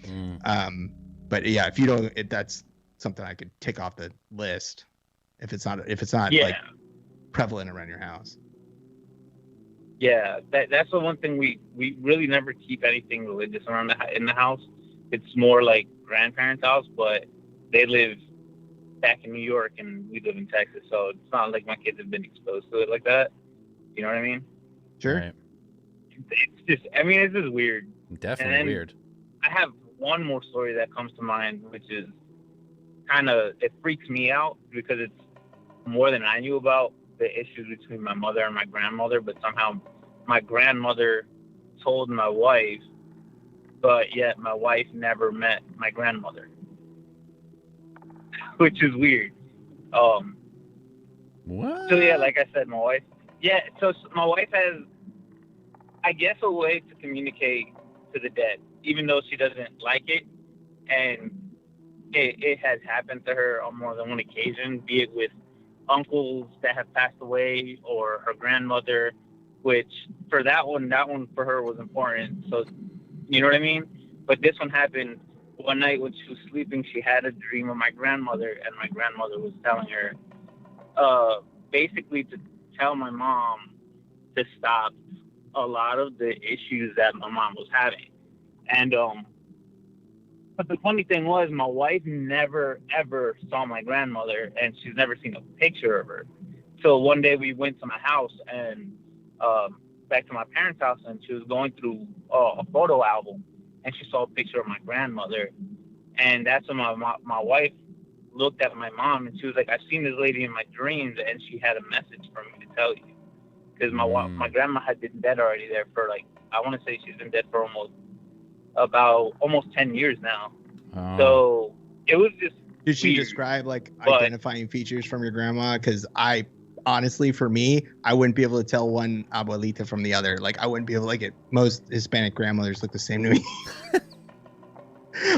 But yeah, if you don't, that's something I could tick off the list if it's not like prevalent around your house.
Yeah, that's the one thing we really never keep anything religious around in the house. It's more like grandparents' house, but they live back in New York and we live in Texas, so it's not like my kids have been exposed to it like that. You know what I mean?
Sure.
Right.
It's just weird.
Definitely weird.
I have one more story that comes to mind, which is it freaks me out because it's more than I knew about the issues between my mother and my grandmother, but somehow my grandmother told my wife, but yet my wife never met my grandmother, which is weird.
What?
So yeah, like I said, my wife has, I guess, a way to communicate to the dead, even though she doesn't like it. And it has happened to her on more than one occasion, be it with uncles that have passed away or her grandmother, which for that one for her was important. So, you know what I mean? But this one happened one night when she was sleeping. She had a dream of my grandmother, and my grandmother was telling her, basically to tell my mom to stop a lot of the issues that my mom was having. And but the funny thing was, my wife never ever saw my grandmother, and she's never seen a picture of her. So one day we went to my house, and back to my parents' house, and she was going through a photo album, and she saw a picture of my grandmother, and that's when my wife looked at my mom, and she was like, "I've seen this lady in my dreams, and she had a message for me to tell you." Because my grandma had been dead already there for like, I want to say she's been dead for almost 10 years now.
Oh.
So it was just.
Did she
weird.
describe like identifying features from your grandma? Because I honestly, for me, I wouldn't be able to tell one abuelita from the other. Like I wouldn't be able to, like it. Most Hispanic grandmothers look the same to me.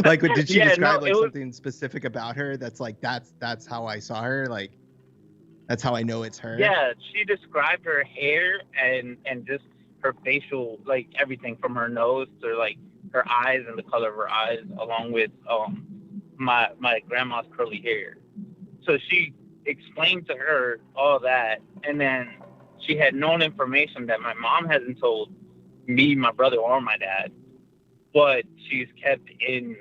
Like, did she describe something specific about her? That's like that's how I saw her. Like that's how I know it's her.
Yeah, she described her hair and just her facial, like everything from her nose to like her eyes and the color of her eyes, along with my grandma's curly hair. So she explained to her all that, and then she had known information that my mom hasn't told me, my brother, or my dad, but she's kept in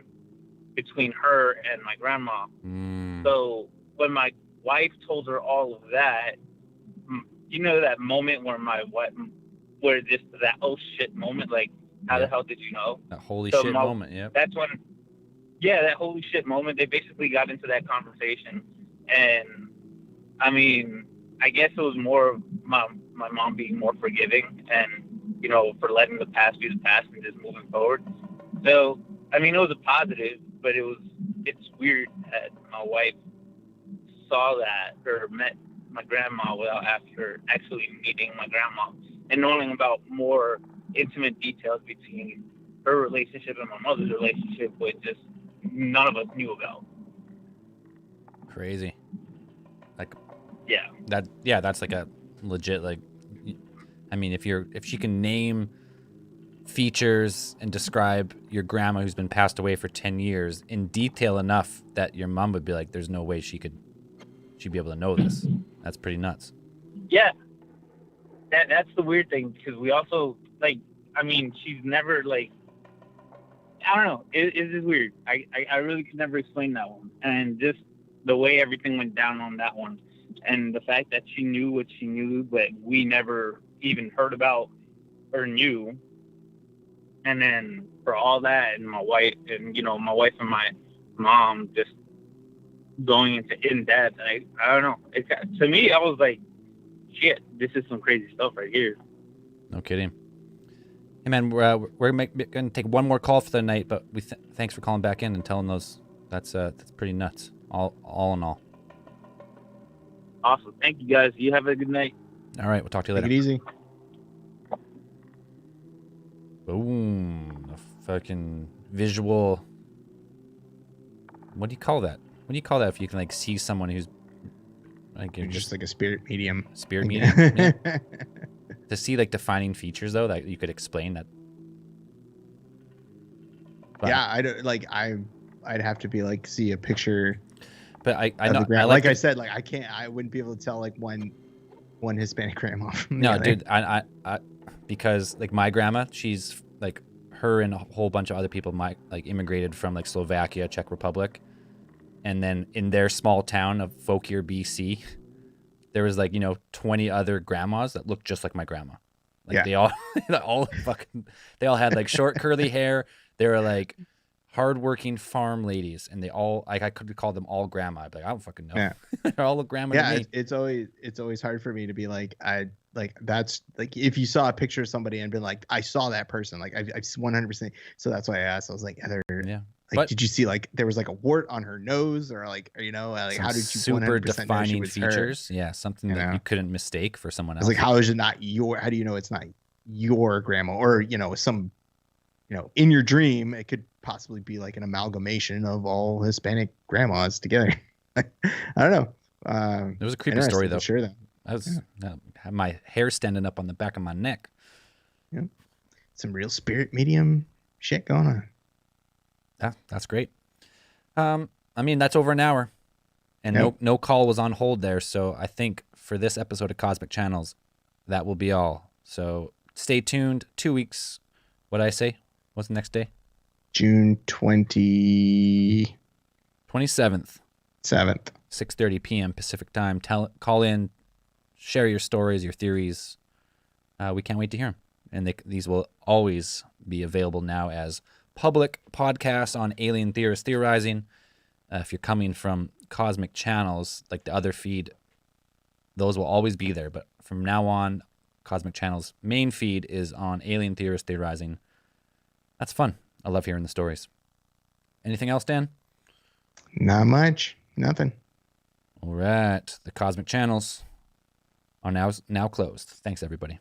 between her and my grandma. So when my wife told her all of that, you know, that moment where just that oh shit moment, like how the hell did you know?
That holy shit moment, yeah.
That's when, that holy shit moment, they basically got into that conversation. And I mean, I guess it was more of my mom being more forgiving and, you know, for letting the past be the past and just moving forward. So, I mean, it was a positive, but it's weird that my wife saw that or met my grandma without actually meeting my grandma and knowing about more intimate details between her relationship and my mother's relationship, which just none of us knew about.
Crazy. Like,
yeah.
That's like a legit, like, I mean, if she can name features and describe your grandma who's been passed away for 10 years in detail enough that your mom would be like, there's no way she'd be able to know this. That's pretty nuts.
Yeah. That's the weird thing, because we also, like, I mean, she's never, like, I don't know. It's just weird. I really could never explain that one. And just the way everything went down on that one. And the fact that she knew what she knew, but we never even heard about or knew. And then for all that, and my wife and my mom just going into in depth. I don't know. To me, I was like, shit, this is some crazy stuff right here.
No kidding. Hey man, we're going to take one more call for the night, but thanks for calling back in and telling those. That's pretty nuts. All in all.
Awesome. Thank you guys. You have a good night.
All right, we'll talk to you later.
Take it easy.
Boom. A fucking visual. What do you call that? What do you call that if you can like see someone who's like
just like a spirit medium?
Spirit medium. Yeah. To see like defining features though that you could explain that. But,
yeah, I don't like. I'd have to be like see a picture.
But I know,
I said, like I wouldn't be able to tell like one Hispanic grandma from the other.
Dude, I because like my grandma, she's like her and a whole bunch of other people immigrated from like Slovakia, Czech Republic, and then in their small town of Fauquier, BC, there was 20 other grandmas that looked just like my grandma. Like they all had like short curly hair. They were like hardworking farm ladies, and they all I could call them all grandma. I'd be like, I don't fucking know. Yeah. They're all grandma.
Yeah,
to me.
it's always hard for me to be like that's like if you saw a picture of somebody and been like, I saw that person, like I've 100%. So that's why I asked. I was like, did you see like there was like a wart on her nose or like how did you
super
100%
defining
know she was
features?
her?
Yeah, something that you couldn't mistake for someone else.
It's like how is it not your? How do you know it's not your grandma or some in your dream it could possibly be like an amalgamation of all Hispanic grandmas together. I don't know.
It was a creepy story though.
Sure, that
I was had my hair standing up on the back of my neck.
Yeah, some real spirit medium shit going on.
Yeah, that's great. I mean, that's over an hour, and no call was on hold there. So I think for this episode of Cosmic Channels, that will be all. So stay tuned. 2 weeks. What'd I say? What's the next day?
June 27th. 6:30
p.m. Pacific time. Call in, share your stories, your theories. we can't wait to hear them. And these will always be available now as public podcasts on Alien Theorists Theorizing. If you're coming from Cosmic Channels, like the other feed, those will always be there. But from now on, Cosmic Channel's main feed is on Alien Theorists Theorizing. That's fun. I love hearing the stories. Anything else, Dan?
Not much. Nothing.
All right. The Cosmic Channels are now closed. Thanks, everybody.